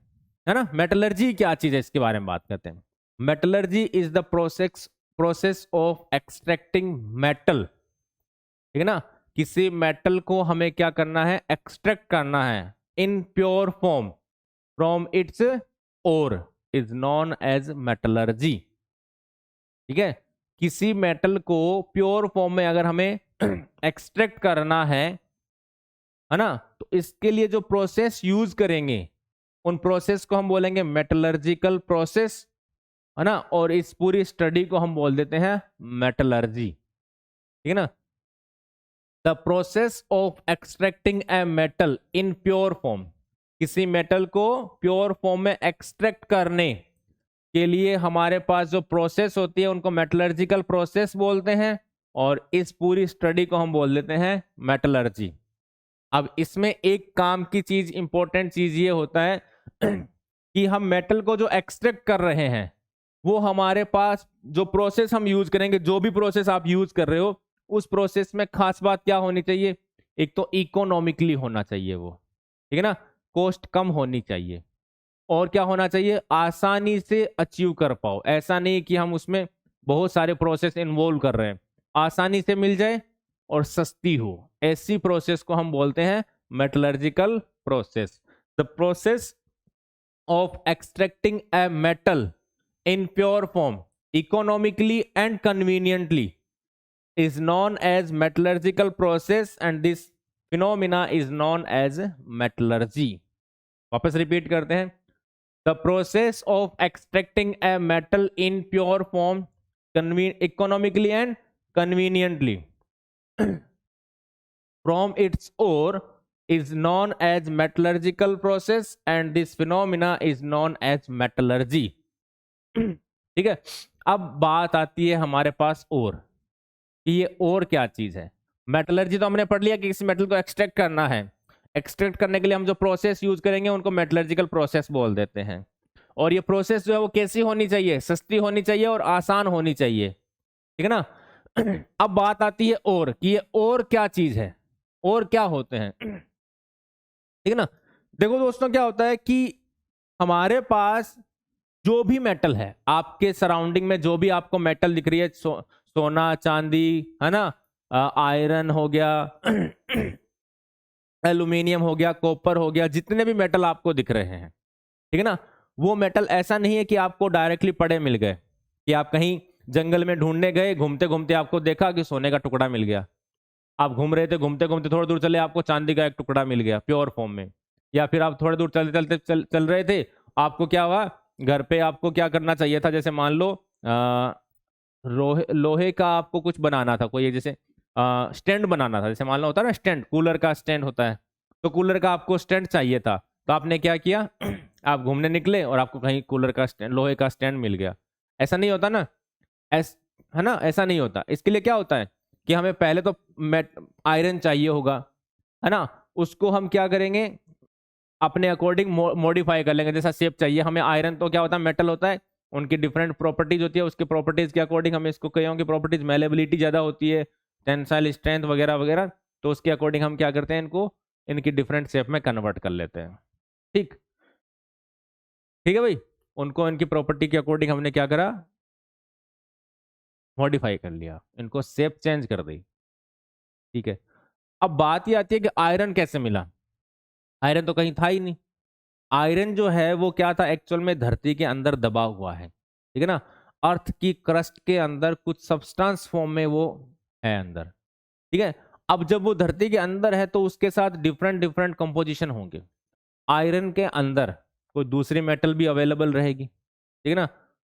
ना। मेटलर्जी क्या चीज है इसके बारे में बात करते हैं। Metallurgy is the process of extracting metal, ठीक है ना। किसी मेटल को हमें क्या करना है, एक्सट्रैक्ट करना है in pure form from its ore is known as metallurgy, ठीक है। किसी मेटल को प्योर फॉर्म में अगर हमें एक्सट्रैक्ट करना है ना, तो इसके लिए जो प्रोसेस यूज करेंगे उन प्रोसेस को हम बोलेंगे मेटलर्जिकल प्रोसेस, है ना। और इस पूरी स्टडी को हम बोल देते हैं मेटलर्जी, ठीक है ना। The process of extracting a metal in pure form, किसी मेटल को प्योर फॉर्म में एक्सट्रैक्ट करने के लिए हमारे पास जो प्रोसेस होती है उनको मेटलर्जिकल प्रोसेस बोलते हैं। और इस पूरी स्टडी को हम बोल देते हैं मेटलर्जी। अब इसमें एक काम की चीज, इंपॉर्टेंट चीज ये होता है कि हम मेटल को जो एक्सट्रैक्ट कर रहे हैं वो हमारे पास जो प्रोसेस हम यूज करेंगे, जो भी प्रोसेस आप यूज कर रहे हो उस प्रोसेस में खास बात क्या होनी चाहिए, एक तो इकोनॉमिकली होना चाहिए वो, ठीक है ना, कॉस्ट कम होनी चाहिए। और क्या होना चाहिए, आसानी से अचीव कर पाओ। ऐसा नहीं कि हम उसमें बहुत सारे प्रोसेस इन्वॉल्व कर रहे हैं, आसानी से मिल जाए और सस्ती हो, ऐसी प्रोसेस को हम बोलते हैं metallurgical process. The process of extracting a metal in pure form economically and conveniently is known as metallurgical process and this phenomena is known as metallurgy। वापस रिपीट करते हैं। The process of extracting a metal in pure form economically and conveniently from its ore is known as metallurgical process and this phenomena is known as metallurgy। ठीक है। अब बात आती है हमारे पास और कि ये और क्या चीज है। मेटलर्जी तो हमने पढ़ लिया कि किसी मेटल को एक्सट्रैक्ट करना है, एक्सट्रैक्ट करने के लिए हम जो प्रोसेस यूज करेंगे उनको मेटलर्जिकल प्रोसेस बोल देते हैं। और ये प्रोसेस जो है वो कैसी होनी चाहिए, सस्ती होनी चाहिए और आसान होनी चाहिए, ठीक है ना। अब बात आती है और कि ये और क्या चीज है, और क्या होते हैं, ठीक है ना। देखो दोस्तों क्या होता है कि हमारे पास जो भी मेटल है, आपके सराउंडिंग में जो भी आपको मेटल दिख रही है, सोना चांदी, है ना, आयरन हो गया, एल्यूमिनियम हो गया, कॉपर हो गया, जितने भी मेटल आपको दिख रहे हैं, ठीक है ना, वो मेटल ऐसा नहीं है कि आपको डायरेक्टली पड़े मिल गए, कि आप कहीं जंगल में ढूंढने गए, घूमते घूमते आपको देखा कि सोने का टुकड़ा मिल गया। आप घूम रहे थे, घूमते घूमते थोड़ी दूर चले, आपको चांदी का एक टुकड़ा मिल गया प्योर फॉर्म में। या फिर आप थोड़ी दूर चलते चलते चल रहे थे, आपको क्या हुआ, घर पे आपको क्या करना चाहिए था, जैसे मान लो लोहे का आपको कुछ बनाना था, कोई जैसे स्टैंड बनाना था, जैसे मान लो होता है ना स्टैंड, कूलर का स्टैंड होता है, तो कूलर का आपको स्टैंड चाहिए था, तो आपने क्या किया आप घूमने निकले और आपको कहीं कूलर का स्टैंड, लोहे का स्टैंड मिल गया। ऐसा नहीं होता ना, है ना, ऐसा नहीं होता। इसके लिए क्या होता है कि हमें पहले तो आयरन चाहिए होगा, है ना, उसको हम क्या करेंगे अपने अकॉर्डिंग मॉडिफाई कर लेंगे। जैसा शेप चाहिए हमें, आयरन तो क्या होता है, मेटल होता है, उनकी डिफरेंट प्रॉपर्टीज होती है, उसके प्रॉपर्टीज के अकॉर्डिंग हम इसको कहीं की प्रॉपर्टीज, मेलेबिलिटी ज्यादा होती है, टेंसाइल स्ट्रेंथ वगैरह वगैरह, तो उसके अकॉर्डिंग हम क्या करते हैं, इनको इनकी डिफरेंट शेप में कन्वर्ट कर लेते हैं। ठीक ठीक है भाई, उनको इनकी प्रॉपर्टी के अकॉर्डिंग हमने क्या करा, मॉडिफाई कर लिया, इनको शेप चेंज कर दी, ठीक है। अब बात ये आती है कि आयरन कैसे मिला। आयरन तो कहीं था ही नहीं। आयरन जो है वो क्या था, एक्चुअल में धरती के अंदर दबा हुआ है, ठीक है ना। अर्थ की क्रस्ट के अंदर कुछ सब्सटेंस फॉर्म में वो है अंदर, ठीक है। अब जब वो धरती के अंदर है तो उसके साथ डिफरेंट डिफरेंट कंपोजिशन होंगे। आयरन के अंदर कोई दूसरी मेटल भी अवेलेबल रहेगी, ठीक है ना।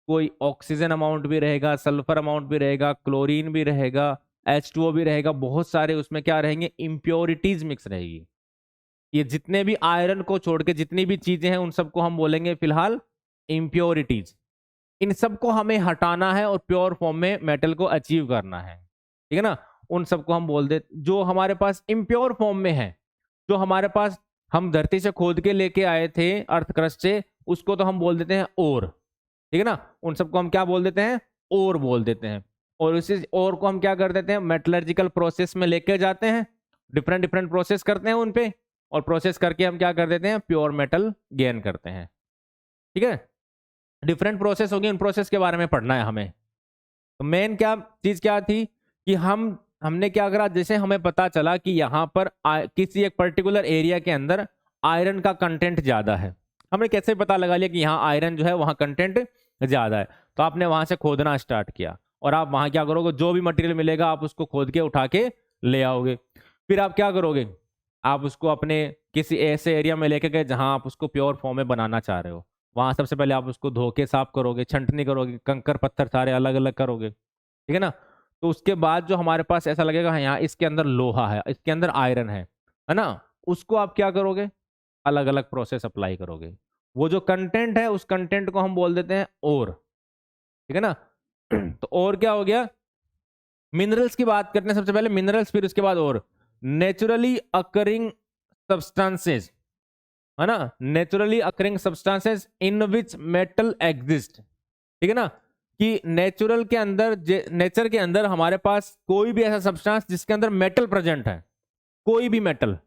कोई ऑक्सीजन अमाउंट भी रहेगा, सल्फर अमाउंट भी रहेगा, क्लोरीन भी रहेगा, H2O भी रहेगा, बहुत सारे उसमें क्या रहेंगे, इम्प्योरिटीज मिक्स रहेगी। ये जितने भी आयरन को छोड़ के जितनी भी चीजें हैं उन सबको हम बोलेंगे फिलहाल इम्प्योरिटीज। इन सबको हमें हटाना है और प्योर फॉर्म में मेटल को अचीव करना है, ठीक है ना। उन सबको हम बोल दे, जो हमारे पास इम्प्योर फॉर्म में है, जो हमारे पास हम धरती से खोद के लेके आए थे अर्थ क्रस्ट से, उसको तो हम बोल देते हैं ओर, ठीक है ना। उन सबको हम क्या बोल देते हैं, ओर बोल देते हैं। और उसी ओर को हम क्या कर देते हैं, मेटलर्जिकल प्रोसेस में लेके जाते हैं, डिफरेंट डिफरेंट प्रोसेस करते हैं उन पे, और प्रोसेस करके हम क्या कर देते हैं, प्योर मेटल गेन करते हैं, ठीक है। डिफरेंट प्रोसेस होगी, उन प्रोसेस के बारे में पढ़ना है हमें। तो मेन क्या चीज क्या थी कि हमने क्या करा, जैसे हमें पता चला कि यहाँ पर किसी एक पर्टिकुलर एरिया के अंदर आयरन का कंटेंट ज्यादा है। हमने कैसे पता लगा लिया कि यहाँ आयरन जो है वहाँ कंटेंट ज्यादा है, तो आपने वहां से खोदना स्टार्ट किया और आप वहां क्या करोगे, जो भी मटेरियल मिलेगा आप उसको खोद के उठा के ले आओगे। फिर आप क्या करोगे, आप उसको अपने किसी ऐसे एरिया में लेके गए जहां आप उसको प्योर फॉर्म में बनाना चाह रहे हो। वहां सबसे पहले आप उसको धो के साफ करोगे, छंटनी करोगे, कंकर पत्थर सारे अलग अलग करोगे, ठीक है ना। तो उसके बाद जो हमारे पास ऐसा लगेगा हाँ यहाँ इसके अंदर लोहा है, इसके अंदर आयरन है ना, उसको आप क्या करोगे, अलग अलग प्रोसेस अप्लाई करोगे। वो जो कंटेंट है उस कंटेंट को हम बोल देते हैं ओर, ठीक है ना। तो और क्या हो गया, मिनरल्स की बात करते हैं सबसे पहले, मिनरल्स फिर उसके बाद और नेचुरली अकरिंग सब्सटेंसेस, है ना, naturally occurring substances in which metal exist, ठीक है ना। कि नेचुरल के अंदर, नेचर के अंदर हमारे पास कोई भी ऐसा सब्सटेंस जिसके अंदर मेटल प्रेजेंट है, कोई भी मेटल,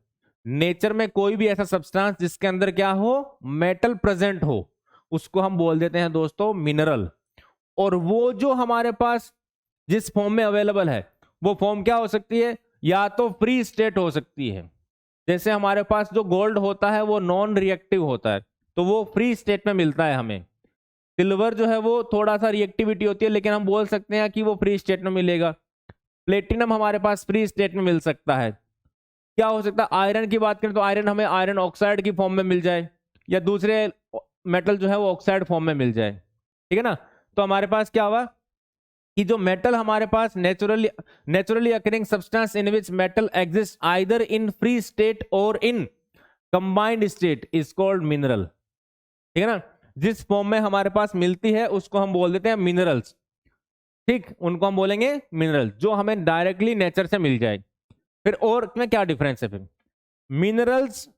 नेचर में कोई भी ऐसा सब्सटेंस जिसके अंदर क्या हो, मेटल प्रेजेंट हो, उसको हम बोल देते हैं दोस्तों मिनरल। और वो जो हमारे पास जिस फॉर्म में अवेलेबल है वो फॉर्म क्या हो सकती है, या तो फ्री स्टेट हो सकती है, जैसे हमारे पास जो गोल्ड होता है वो नॉन रिएक्टिव होता है तो वो फ्री स्टेट में मिलता है हमें। सिल्वर जो है वो थोड़ा सा रिएक्टिविटी होती है लेकिन हम बोल सकते हैं कि वो फ्री स्टेट में मिलेगा। प्लेटिनम हमारे पास फ्री स्टेट में मिल सकता है। क्या हो सकता है, आयरन की बात करें तो आयरन हमें आयरन ऑक्साइड की फॉर्म में मिल जाए या दूसरे मेटल जो है वो ऑक्साइड फॉर्म में मिल जाए, ठीक है ना। तो हमारे पास क्या हुआ कि जो मेटल हमारे पास naturally occurring substance in which metal exist either in free state और in combined state is called mineral, ठीक है ना। जिस फॉर्म में हमारे पास मिलती है उसको हम बोल देते हैं मिनरल्स, ठीक, उनको हम बोलेंगे मिनरल, जो हमें डायरेक्टली नेचर से मिल जाए। फिर और में क्या डिफरेंस है, फिर minerals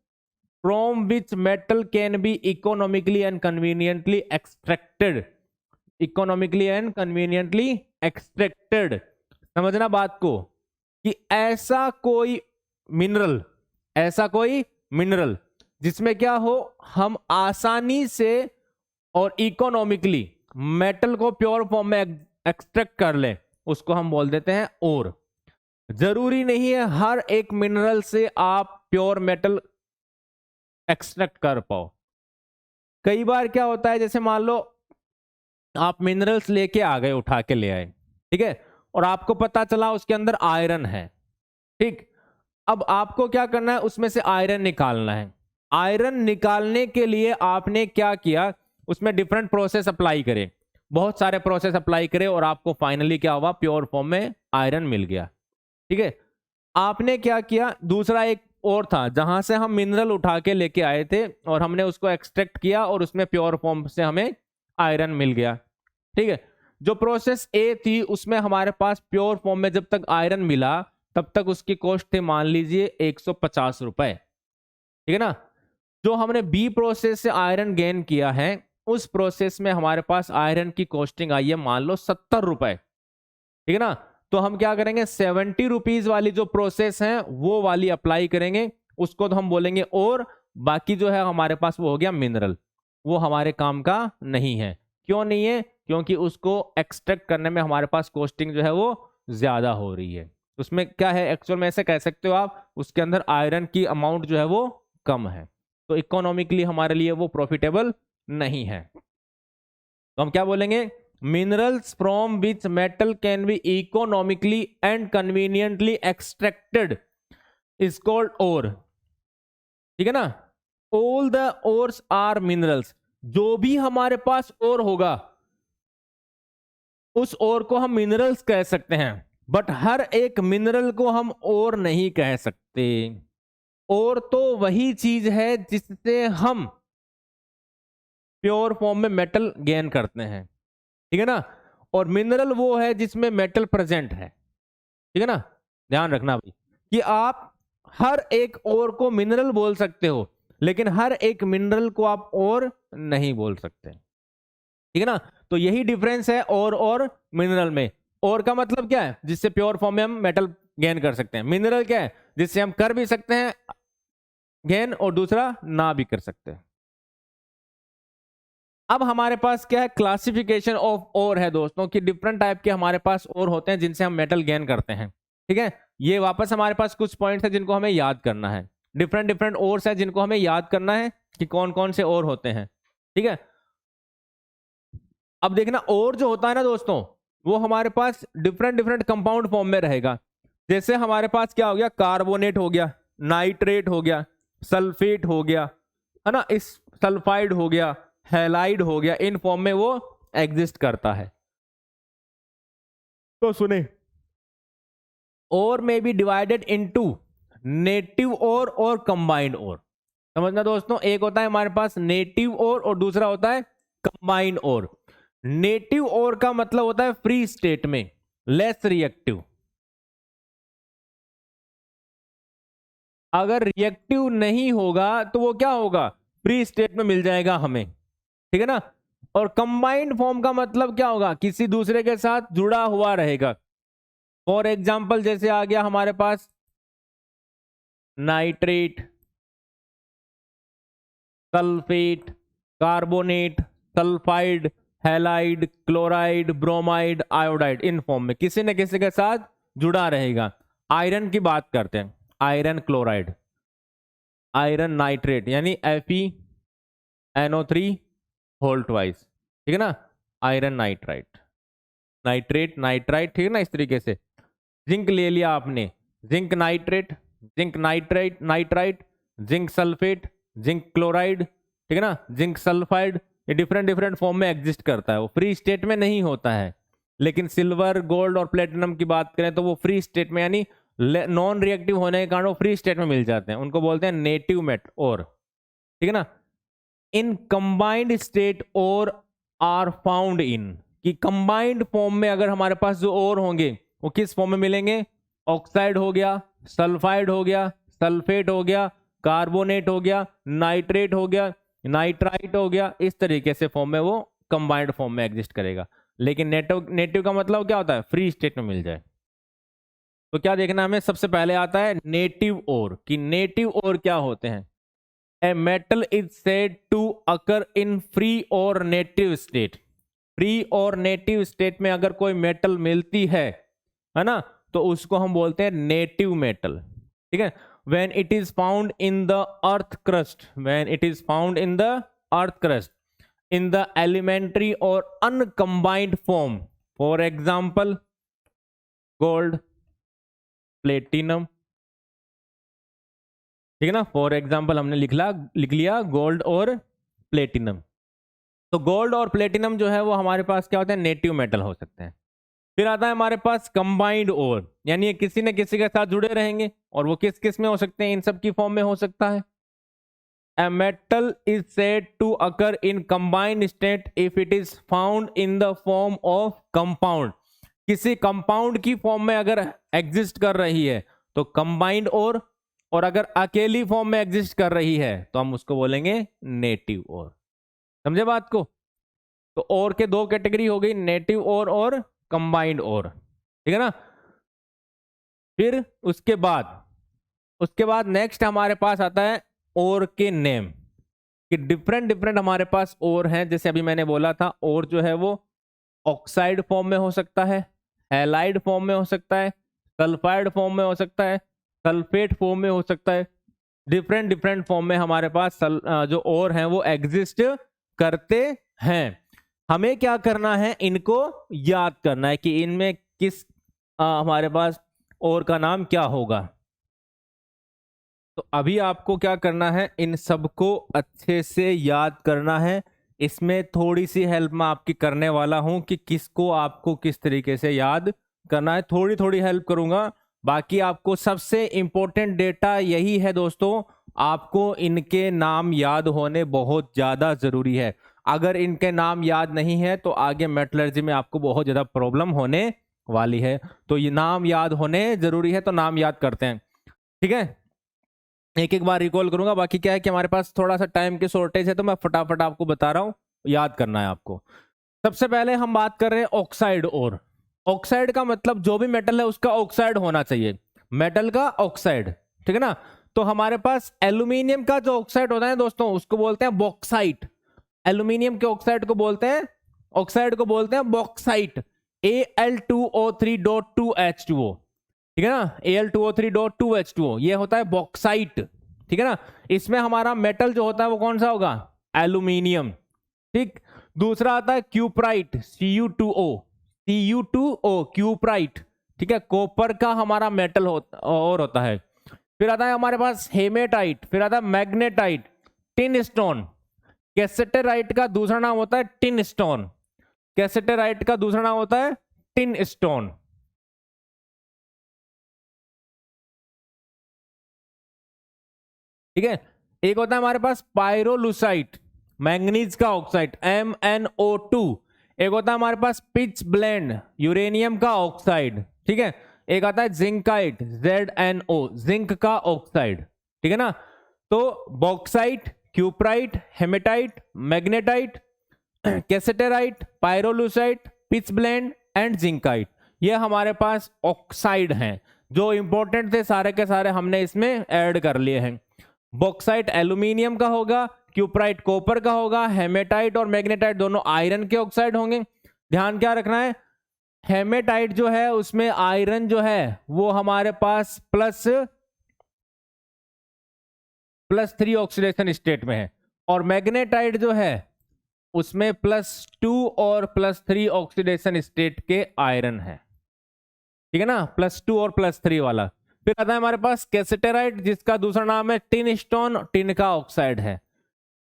from which metal can be economically and conveniently extracted, economically and conveniently extracted. समझना बात को कि ऐसा कोई मिनरल जिसमें क्या हो, हम आसानी से और इकोनॉमिकली मेटल को प्योर फॉर्म में एक्सट्रैक्ट कर लें, उसको हम बोल देते हैं ओर। जरूरी नहीं है हर एक मिनरल से आप प्योर मेटल एक्सट्रैक्ट कर पाओ। कई बार क्या होता है, जैसे मान लो आप मिनरल्स लेके आ गए, उठा के ले आए, ठीक है, और आपको पता चला उसके अंदर आयरन है, ठीक। अब आपको क्या करना है, उसमें से आयरन निकालना है। आयरन निकालने के लिए आपने क्या किया, उसमें डिफरेंट प्रोसेस अप्लाई करे, बहुत सारे प्रोसेस अप्लाई करे और आपको फाइनली क्या हुआ, प्योर फॉर्म में आयरन मिल गया, ठीक है। आपने क्या किया, दूसरा एक और था जहां से हम मिनरल उठा के लेके आए थे और हमने उसको एक्सट्रैक्ट किया और उसमें प्योर फॉर्म से हमें आयरन मिल गया, ठीक है। जो प्रोसेस ए थी उसमें हमारे पास प्योर फॉर्म में जब तक आयरन मिला तब तक उसकी कॉस्ट थी मान लीजिए 150 रुपए, ठीक है ना। जो हमने बी प्रोसेस से आयरन गेन किया है उस प्रोसेस में हमारे पास आयरन की कॉस्टिंग आई है मान लो 70 रुपए, ठीक है ना। तो हम क्या करेंगे, 70 रुपीज वाली जो प्रोसेस है वो वाली अप्लाई करेंगे, उसको तो हम बोलेंगे और बाकी जो है हमारे पास वो हो गया मिनरल, वो हमारे काम का नहीं है। क्यों नहीं है, क्योंकि उसको एक्सट्रैक्ट करने में हमारे पास कॉस्टिंग जो है वो ज्यादा हो रही है, उसमें क्या है, एक्चुअल में ऐसे कह सकते हो आप, उसके अंदर आयरन की अमाउंट जो है वो कम है, तो इकोनॉमिकली हमारे लिए वो प्रॉफिटेबल नहीं है। तो हम क्या बोलेंगे, minerals from which metal can be economically and conveniently extracted is called ore. ठीक है ना, all the ores are minerals, जो भी हमारे पास ओर होगा उस ओर को हम मिनरल्स कह सकते हैं, बट हर एक मिनरल को हम ओर नहीं कह सकते। ओर तो वही चीज है जिससे हम प्योर फॉर्म में मेटल गेन करते हैं, ठीक है ना, और मिनरल वो है जिसमें मेटल प्रेजेंट है। ठीक है ना, ध्यान रखना भाई कि आप हर एक ओर को मिनरल बोल सकते हो, लेकिन हर एक मिनरल को आप ओर नहीं बोल सकते। ठीक है ना, तो यही डिफरेंस है ओर और मिनरल में। ओर का मतलब क्या है, जिससे प्योर फॉर्म में हम मेटल गेन कर सकते हैं। मिनरल क्या है, जिससे हम कर भी सकते हैं गेन और दूसरा ना भी कर सकते हैं। अब हमारे पास क्या है, क्लासिफिकेशन ऑफ ओर है दोस्तों, कि डिफरेंट टाइप के हमारे पास ओर होते हैं जिनसे हम मेटल गेन करते हैं। ठीक है, ये वापस हमारे पास कुछ पॉइंट्स है जिनको हमें याद करना है। डिफरेंट डिफरेंट ओर्स है जिनको हमें याद करना है कि कौन कौन से ओर होते हैं। ठीक है, अब देखना ओर जो होता है ना दोस्तों, वो हमारे पास डिफरेंट डिफरेंट कंपाउंड फॉर्म में रहेगा। जैसे हमारे पास क्या हो गया, कार्बोनेट हो गया, नाइट्रेट हो गया, सल्फेट हो गया, है ना, इस सल्फाइड हो गया, हैलाइड हो गया, इन फॉर्म में वो एग्जिस्ट करता है। तो सुने, और में बी डिवाइडेड इनटू नेटिव ओर और कंबाइंड ओर। समझना दोस्तों, एक होता है हमारे पास नेटिव ओर और दूसरा होता है कंबाइंड ओर। नेटिव ओर का मतलब होता है फ्री स्टेट में, लेस रिएक्टिव। अगर रिएक्टिव नहीं होगा तो वो क्या होगा, फ्री स्टेट में मिल जाएगा हमें। ठीक है ना, और कंबाइंड फॉर्म का मतलब क्या होगा, किसी दूसरे के साथ जुड़ा हुआ रहेगा। फॉर एग्जाम्पल जैसे आ गया हमारे पास nitrate, sulphate, carbonate, sulphide, halide, chloride, bromide, iodide, इन फॉर्म में किसी न किसी के साथ जुड़ा रहेगा। आयरन की बात करते हैं, आयरन क्लोराइड, आयरन नाइट्रेट यानी FeNO3 होल ट्वाइस। ठीक है ना, आयरन नाइट्राइट, नाइट्रेट नाइट्राइट, ठीक है ना, इस तरीके से। जिंक ले लिया आपने, zinc nitrate, zinc nitrite nitrite, zinc sulphate, zinc chloride, ठीक है ना, जिंक सल्फाइड, ये डिफरेंट डिफरेंट फॉर्म में एग्जिस्ट करता है। वो फ्री स्टेट में नहीं होता है। लेकिन सिल्वर, गोल्ड और प्लेटिनम की बात करें तो वो फ्री स्टेट में, यानी नॉन रिएक्टिव होने के कारण वो फ्री स्टेट में मिल जाते हैं, उनको बोलते हैं नेटिव मेट और। ठीक है ना, इन कंबाइंड स्टेट और आर फाउंड इन, कि कंबाइंड फॉर्म में अगर हमारे पास जो और होंगे वो किस फॉर्म में मिलेंगे, ऑक्साइड हो गया, सल्फाइड हो गया, सल्फेट हो गया, कार्बोनेट हो गया, नाइट्रेट हो गया, नाइट्राइट हो गया, इस तरीके से फॉर्म में वो कंबाइंड फॉर्म में एग्जिस्ट करेगा। लेकिन नेटिव का मतलब क्या होता है, फ्री स्टेट में मिल जाए। तो क्या देखना हमें, सबसे पहले आता है नेटिव ओर, कि नेटिव ओर क्या होते हैं। A metal is said to occur in free और नेटिव स्टेट। फ्री और नेटिव स्टेट में अगर कोई मेटल मिलती है ना, तो उसको हम बोलते हैं नेटिव मेटल। ठीक है, when it is found in the earth crust, when it is found in the earth crust in the elementary और uncombined form, for example gold, platinum. ठीक है ना, फॉर एग्जांपल हमने लिख लिया गोल्ड और प्लेटिनम। तो गोल्ड और प्लेटिनम जो है वो हमारे पास क्या होते हैं, नेटिव मेटल हो सकते हैं। फिर आता है हमारे पास कंबाइंड ओर, यानी ये किसी न किसी के साथ जुड़े रहेंगे, और वो किस किस में हो सकते हैं, इन सब की फॉर्म में हो सकता है। A metal is said to occur in combined state if it is found in the form of compound। किसी कंपाउंड की फॉर्म में अगर एग्जिस्ट कर रही है तो कंबाइंड और अगर अकेली फॉर्म में एग्जिस्ट कर रही है तो हम उसको बोलेंगे नेटिव ओर। समझे बात को? तो और के दो कैटेगरी हो गई, नेटिव और कंबाइंड और। ठीक है ना, फिर उसके बाद नेक्स्ट हमारे पास आता है और के नेम, कि डिफरेंट डिफरेंट हमारे पास और हैं। जैसे अभी मैंने बोला था, और जो है वो ऑक्साइड फॉर्म में हो सकता है, हैलाइड फॉर्म में हो सकता है, सल्फाइड फॉर्म में हो सकता है, सल्फेट फॉर्म में हो सकता है, डिफरेंट डिफरेंट फॉर्म में हमारे पास जो और हैं वो एग्जिस्ट करते हैं। हमें क्या करना है, इनको याद करना है कि इनमें किस हमारे पास और का नाम क्या होगा। तो अभी आपको क्या करना है, इन सबको अच्छे से याद करना है। इसमें थोड़ी सी हेल्प मैं आपकी करने वाला हूं कि किसको आपको किस तरीके से याद करना है, थोड़ी थोड़ी हेल्प करूंगा। बाकी आपको सबसे इंपॉर्टेंट डेटा यही है दोस्तों, आपको इनके नाम याद होने बहुत ज्यादा जरूरी है। अगर इनके नाम याद नहीं है तो आगे मेटलर्जी में आपको बहुत ज्यादा प्रॉब्लम होने वाली है। तो ये नाम याद होने जरूरी है, तो नाम याद करते हैं, ठीक है। एक एक बार रिकॉल करूंगा। बाकी क्या है कि हमारे पास थोड़ा सा टाइम की शॉर्टेज है, तो मैं फटाफट आपको बता रहा हूं, याद करना है आपको। सबसे पहले हम बात कर रहे हैं ऑक्साइड और। ऑक्साइड का मतलब जो भी मेटल है उसका ऑक्साइड होना चाहिए, मेटल का ऑक्साइड, ठीक है ना। तो हमारे पास एल्यूमिनियम का जो ऑक्साइड होता है दोस्तों उसको बोलते हैं बॉक्साइट। एल्यूमिनियम के ऑक्साइड को बोलते हैं, ऑक्साइड को बोलते हैं बॉक्साइट, Al2O3.2H2O, ठीक है ना। Al2O3.2H2O ये होता है बॉक्साइट, ठीक है ना। इसमें हमारा मेटल जो होता है वो कौन सा होगा, एल्यूमिनियम, ठीक। दूसरा आता है क्यूप्राइट, Cu2O क्यूप्राइट, ठीक है, कॉपर का हमारा मेटल होता है। फिर आता है हमारे पास हेमेटाइट, फिर आता है मैग्नेटाइट, टिन स्टोन। कैसेटेराइट का दूसरा नाम होता है टिन स्टोन, कैसेटेराइट का दूसरा नाम होता है टिन स्टोन, ठीक है। एक होता है हमारे पास पायरोलुसाइट, मैंगनीज का ऑक्साइड, MnO2। एक होता है हमारे पास पिच ब्लेंड, यूरेनियम का ऑक्साइड, ठीक है। एक आता है जिंकाइट, ZnO, जिंक का ऑक्साइड, ठीक है ना। तो bauxite, cuprite, haematite, magnetite, cassiterite, pyrolusite, pitchblende and zincite, ये हमारे पास ऑक्साइड हैं। जो इंपॉर्टेंट थे सारे के सारे हमने इसमें ऐड कर लिए हैं। बॉक्साइट एल्यूमिनियम का होगा, क्यूप्राइट कॉपर का होगा, हेमेटाइट और मैग्नेटाइट दोनों आयरन के ऑक्साइड होंगे। ध्यान क्या रखना है, हेमेटाइट जो है उसमें आयरन जो है वो हमारे पास +3 ऑक्सीडेशन स्टेट में है, और मैग्नेटाइट जो है उसमें +2 और +3 ऑक्सीडेशन स्टेट के आयरन है, ठीक है ना, +2 और +3 वाला। फिर आता है हमारे पास कैसेटेराइट जिसका दूसरा नाम है टिन स्टोन, टिन का ऑक्साइड है।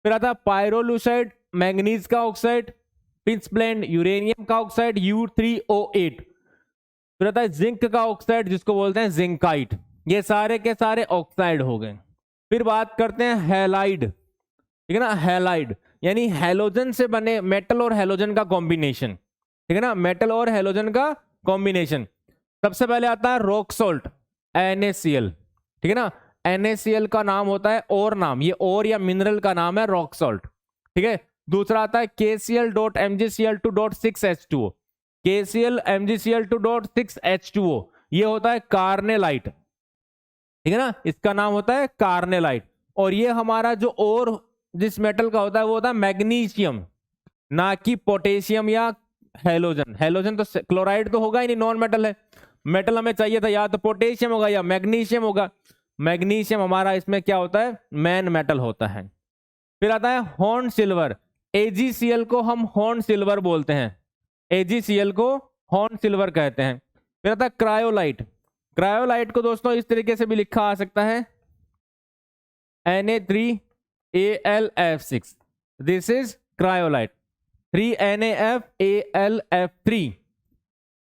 फिर आता है पायरोलुसाइड, मैंगनीज का ऑक्साइड, पिच ब्लेंड, यूरेनियम का ऑक्साइड, U3O8। फिर आता है जिंक का ऑक्साइड जिसको बोलते हैं जिंकाइट। ये सारे के सारे ऑक्साइड हो गए। फिर बात करते हैं हैलाइड, ठीक है ना, हैलाइड यानी हैलोजन से बने, मेटल और हैलोजन का कॉम्बिनेशन, ठीक है ना, मेटल और हैलोजन का कॉम्बिनेशन। सबसे पहले आता है रॉक सॉल्ट, NaCl, ठीक है ना। NaCl का नाम होता है और नाम, ये और या मिनरल का नाम है रॉक सॉल्ट, ठीक है। दूसरा आता है KCl.MgCl2.6H2O, KCl-MgCl2.6H2O, ये होता है कार्नेलाइट, ठीक है ना, इसका नाम होता है कार्नेलाइट। और ये हमारा जो और जिस मेटल का होता है वो होता है मैग्नीशियम, ना कि पोटेशियम या हेलोजन। हेलोजन तो क्लोराइड तो होगा ही नहीं, नॉन मेटल है। मेटल हमें चाहिए था या तो पोटेशियम होगा या मैग्नीशियम होगा। मैग्नीशियम हमारा इसमें क्या होता है, मेन मेटल होता है। फिर आता है हॉर्न सिल्वर, AgCl को हम हॉर्न सिल्वर बोलते हैं, AgCl को हॉर्न सिल्वर कहते हैं। फिर आता है क्रायोलाइट, क्रायोलाइट को दोस्तों इस तरीके से भी लिखा आ सकता है Na3Alf6, this is cryolite, 3NaFAlF3,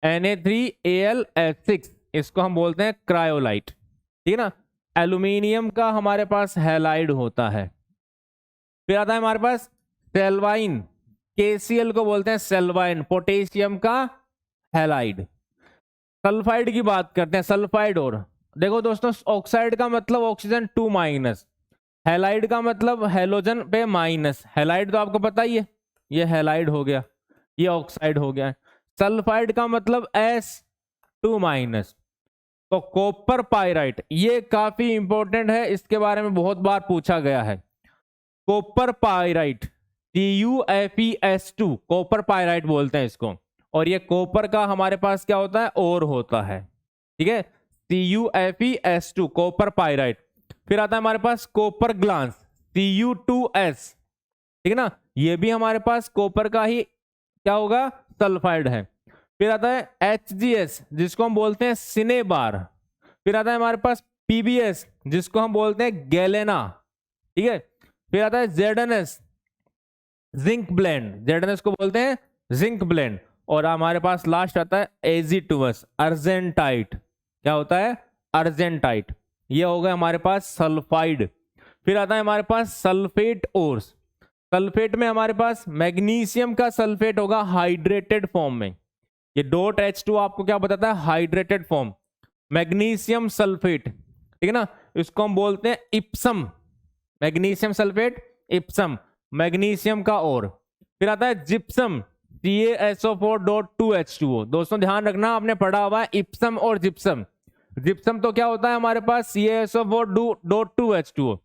Na3AlF6, इसको हम बोलते हैं क्रायोलाइट, ठीक है ना। एल्यूमिनियम का हमारे पास हैलाइड होता है। फिर आता है हमारे पास सेल्वाइन, KCl को बोलते हैं सेल्वाइन, पोटेशियम का हैलाइड। सल्फाइड की बात करते हैं, सल्फाइड और। देखो दोस्तों, ऑक्साइड का मतलब ऑक्सीजन 2-, हैलाइड का मतलब हैलोजन पे माइनस। हैलाइड तो आपको पता ही है, ये हैलाइड हो गया, ये ऑक्साइड हो गया। सल्फाइड का मतलब S2-। तो कॉपर पायराइट, ये काफी इंपॉर्टेंट है, इसके बारे में बहुत बार पूछा गया है। Copper pyrite, CuFeS2, copper pyrite बोलते हैं इसको। और ये कॉपर का हमारे पास क्या होता है, और होता है, ठीक है। CuFeS2 copper pyrite. फिर आता है हमारे पास कॉपर ग्लांस Cu2S, ठीक है ना, ये भी हमारे पास कॉपर का ही क्या होगा, सल्फाइड है। फिर आता है HgS जिसको हम बोलते हैं सिनेबार। फिर आता है हमारे पास PbS जिसको हम बोलते हैं गैलेना, ठीक है। फिर आता है ZnS जिंक ब्लेंड, ZnS को बोलते हैं जिंक ब्लेंड। और हमारे पास लास्ट आता है Ag2S अर्जेंटाइट। क्या होता है, अर्जेंटाइट। ये हो गया हमारे पास सल्फाइड। फिर आता है हमारे पास सल्फेट ओर्स। सल्फेट में हमारे पास मैग्नीशियम का सल्फेट होगा हाइड्रेटेड फॉर्म में। ये डॉट H2 आपको क्या बताता है, हाइड्रेटेड फॉर्म, मैग्नीशियम सल्फेट, ठीक है ना, इसको हम बोलते हैं Epson, magnesium sulphate Epson, magnesium का और। फिर आता है जिप्सम CaSO4.2H2O। दोस्तों ध्यान रखना, आपने पढ़ा हुआ है इप्सम और जिप्सम। जिप्सम तो क्या होता है हमारे पास CaSO4.2H2O।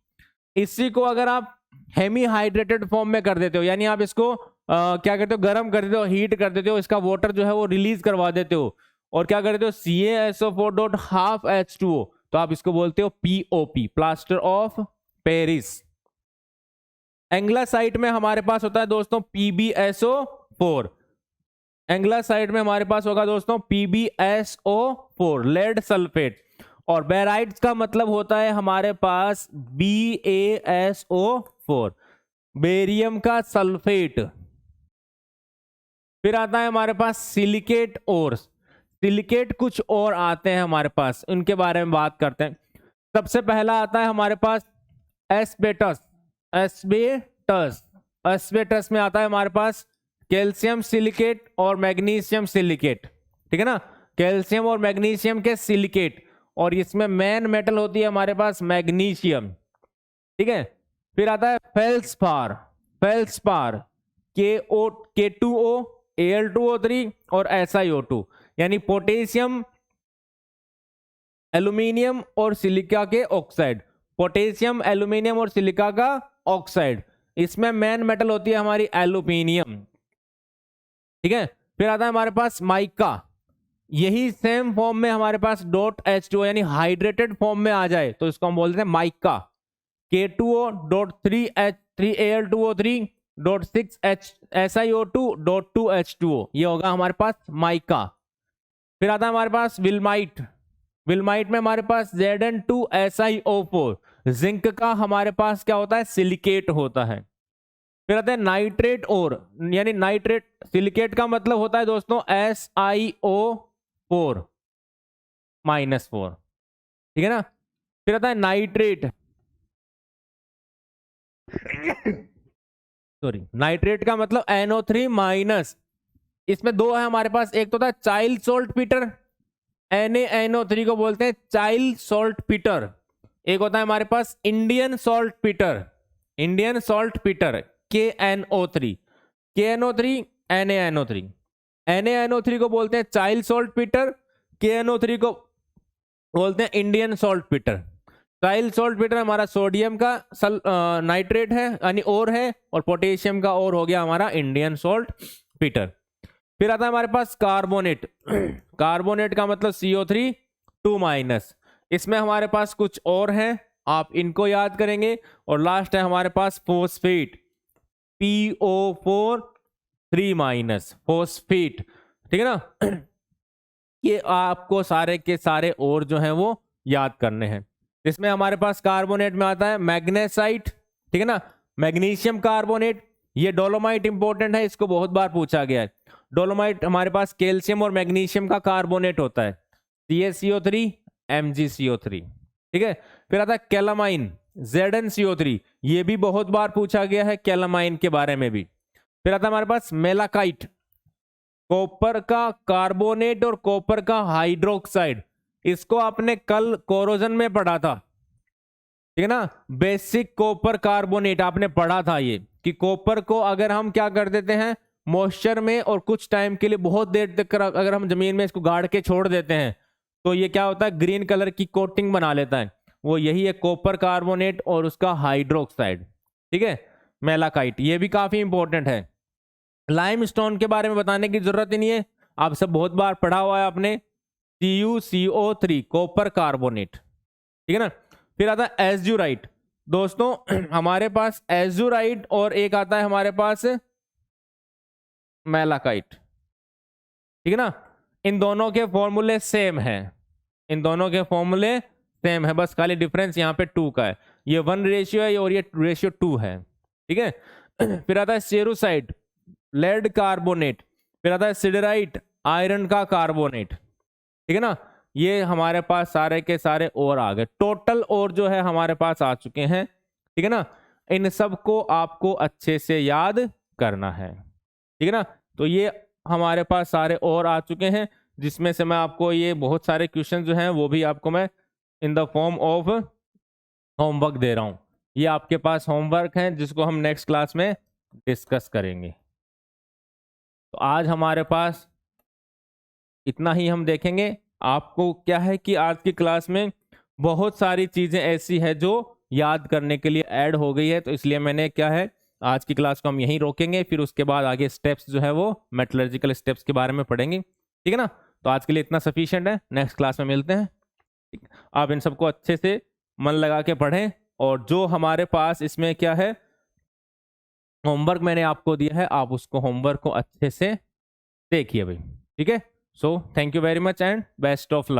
इसी को अगर आप हेमी हाइड्रेटेड फॉर्म में कर देते हो, यानी आप इसको क्या करते हो, गर्म कर देते हो, हीट कर देते हो, इसका वाटर जो है वो रिलीज करवा देते हो, और क्या करते हो CaSO4.12H2O, तो आप इसको बोलते हो POP, प्लास्टर ऑफ पेरिस। एंग्लासाइट में हमारे पास होता है दोस्तों PbSO4। एंग्लासाइट में हमारे पास होगा दोस्तों PbSO4 लेड सल्फेट। और बेराइट्स का मतलब होता है हमारे पास BaSO4 बेरियम का सल्फेट। फिर आता है हमारे पास सिलिकेट ओर्स। सिलिकेट कुछ और आते हैं हमारे पास, उनके बारे में बात करते हैं। सबसे पहला आता है हमारे पास एस्बेटस। एस्बेटस, एस्बेटस में आता है हमारे पास कैल्शियम सिलिकेट और मैग्नीशियम सिलिकेट, ठीक है ना, कैल्शियम और मैग्नीशियम के सिलिकेट, और इसमें मेन मेटल होती है हमारे पास मैग्नीशियम, ठीक है। फिर आता है फेल्सपार। फेल्सपार K2O Al2O3 और SiO2, यानी पोटेशियम एल्यूमिनियम और सिलिका के ऑक्साइड, पोटेशियम एल्यूमिनियम और सिलिका का ऑक्साइड। इसमें मेन मेटल होती है हमारी एल्यूमिनियम, ठीक है। फिर आता है हमारे पास माइका। यही सेम फॉर्म में हमारे पास .H2O यानी हाइड्रेटेड फॉर्म में आ जाए तो इसको हम बोलते हैं माइका। K2O.3Al2O3.6SiO2.2H2O, ये होगा हमारे पास माइका। फिर आता है हमारे पास विल्माइट। विल्माइट में हमारे पास Zn2SiO4 जिंक का हमारे पास क्या होता है, सिलिकेट होता है। फिर आता है नाइट्रेट और, यानी नाइट्रेट सिलिकेट का मतलब होता है दोस्तों SiO4 -4, ठीक है ना। फिर आता है नाइट्रेट, सॉरी, नाइट्रेट का मतलब NO3-। इसमें दो है हमारे पास, एक तो होता है चाइल्ड सोल्ट पीटर, NaNO3 को बोलते हैं चाइल्ड सोल्ट पीटर। एक होता है हमारे पास Indian saltpetre, Indian saltpetre KNO3, KNO3 NaNO3। NaNO3 को बोलते हैं चाइल्ड सोल्ट पीटर, KNO3 को बोलते हैं Indian salt Peter. Child salt Peter हमारा सोडियम का नाइट्रेट है यानी और है, और पोटेशियम का और हो गया हमारा इंडियन सोल्ट पीटर। फिर आता है हमारे पास कार्बोनेट। कार्बोनेट का मतलब CO3 2-। इसमें हमारे पास कुछ और है, आप इनको याद करेंगे। और लास्ट है हमारे पास फोस्फेट, PO4 3-, फोस्फेट, ठीक है ना। ये आपको सारे के सारे और जो है वो याद करने हैं। इसमें हमारे पास कार्बोनेट में आता है मैग्नेसाइट, ठीक है ना, मैग्नीशियम कार्बोनेट। ये डोलोमाइट इंपॉर्टेंट है, इसको बहुत बार पूछा गया है। डोलोमाइट हमारे पास कैल्शियम और मैग्नीशियम का कार्बोनेट होता है, CaCO3 MgCO3, ठीक है। फिर आता है कैलामाइन, ZnCO3, ये भी बहुत बार पूछा गया है कैलामाइन के बारे में भी। फिर आता है हमारे पास मेलाकाइट, कॉपर का कार्बोनेट और कॉपर का हाइड्रोक्साइड। इसको आपने कल कोरोजन में पढ़ा था, ठीक है ना, बेसिक कॉपर कार्बोनेट आपने पढ़ा था ये, कि कॉपर को अगर हम क्या कर देते हैं मॉइस्चर में और कुछ टाइम के लिए बहुत देर तक अगर हम जमीन में इसको गाड़ के छोड़ देते हैं तो ये क्या होता है, ग्रीन कलर की कोटिंग बना लेता है। वो यही है कॉपर कार्बोनेट और उसका हाइड्रोक्साइड, ठीक है, मेलाकाइट। ये भी काफी इंपॉर्टेंट है। लाइमस्टोन के बारे में बताने की जरूरत ही नहीं है, आप सब बहुत बार पढ़ा हुआ है आपने। CuCO3 कॉपर कार्बोनेट, ठीक है ना। फिर आता है एज़्यूराइट दोस्तों, हमारे पास एज़्यूराइट और एक आता है हमारे पास मैलाकाइट, ठीक है ना। इन दोनों के फॉर्मूले सेम है, इन दोनों के फॉर्मूले सेम है, बस खाली डिफरेंस यहाँ पे 2 का है, ये 1 रेशियो है और ये रेशियो 2 है, ठीक है। फिर आता है सेरुसाइट लेड कार्बोनेट, फिर आता है सिडराइट आयरन का कार्बोनेट, ठीक है ना। ये हमारे पास सारे के सारे और आ गए, टोटल और जो है हमारे पास आ चुके हैं, ठीक है ना। इन सब को आपको अच्छे से याद करना है, ठीक है ना। तो ये हमारे पास सारे और आ चुके हैं, जिसमें से मैं आपको ये बहुत सारे क्वेश्चन जो हैं वो भी आपको मैं in the form of homework दे रहा हूं। ये आपके पास होमवर्क है जिसको हम नेक्स्ट क्लास में डिस्कस करेंगे। तो आज हमारे पास इतना ही हम देखेंगे। आपको क्या है कि आज की क्लास में बहुत सारी चीजें ऐसी है जो याद करने के लिए ऐड हो गई है, तो इसलिए मैंने क्या है आज की क्लास को हम यहीं रोकेंगे, फिर उसके बाद आगे स्टेप्स जो है वो मेटलर्जिकल स्टेप्स के बारे में पढ़ेंगे, ठीक है ना। तो आज के लिए इतना सफिशिएंट है, नेक्स्ट क्लास में मिलते हैं। ठीक, आप इन सबको अच्छे से मन लगा के पढ़ें, और जो हमारे पास इसमें क्या है होमवर्क मैंने आपको दिया है, आप उसको होमवर्क को अच्छे से देखिए भाई, ठीक है। So thank you very much and best of luck.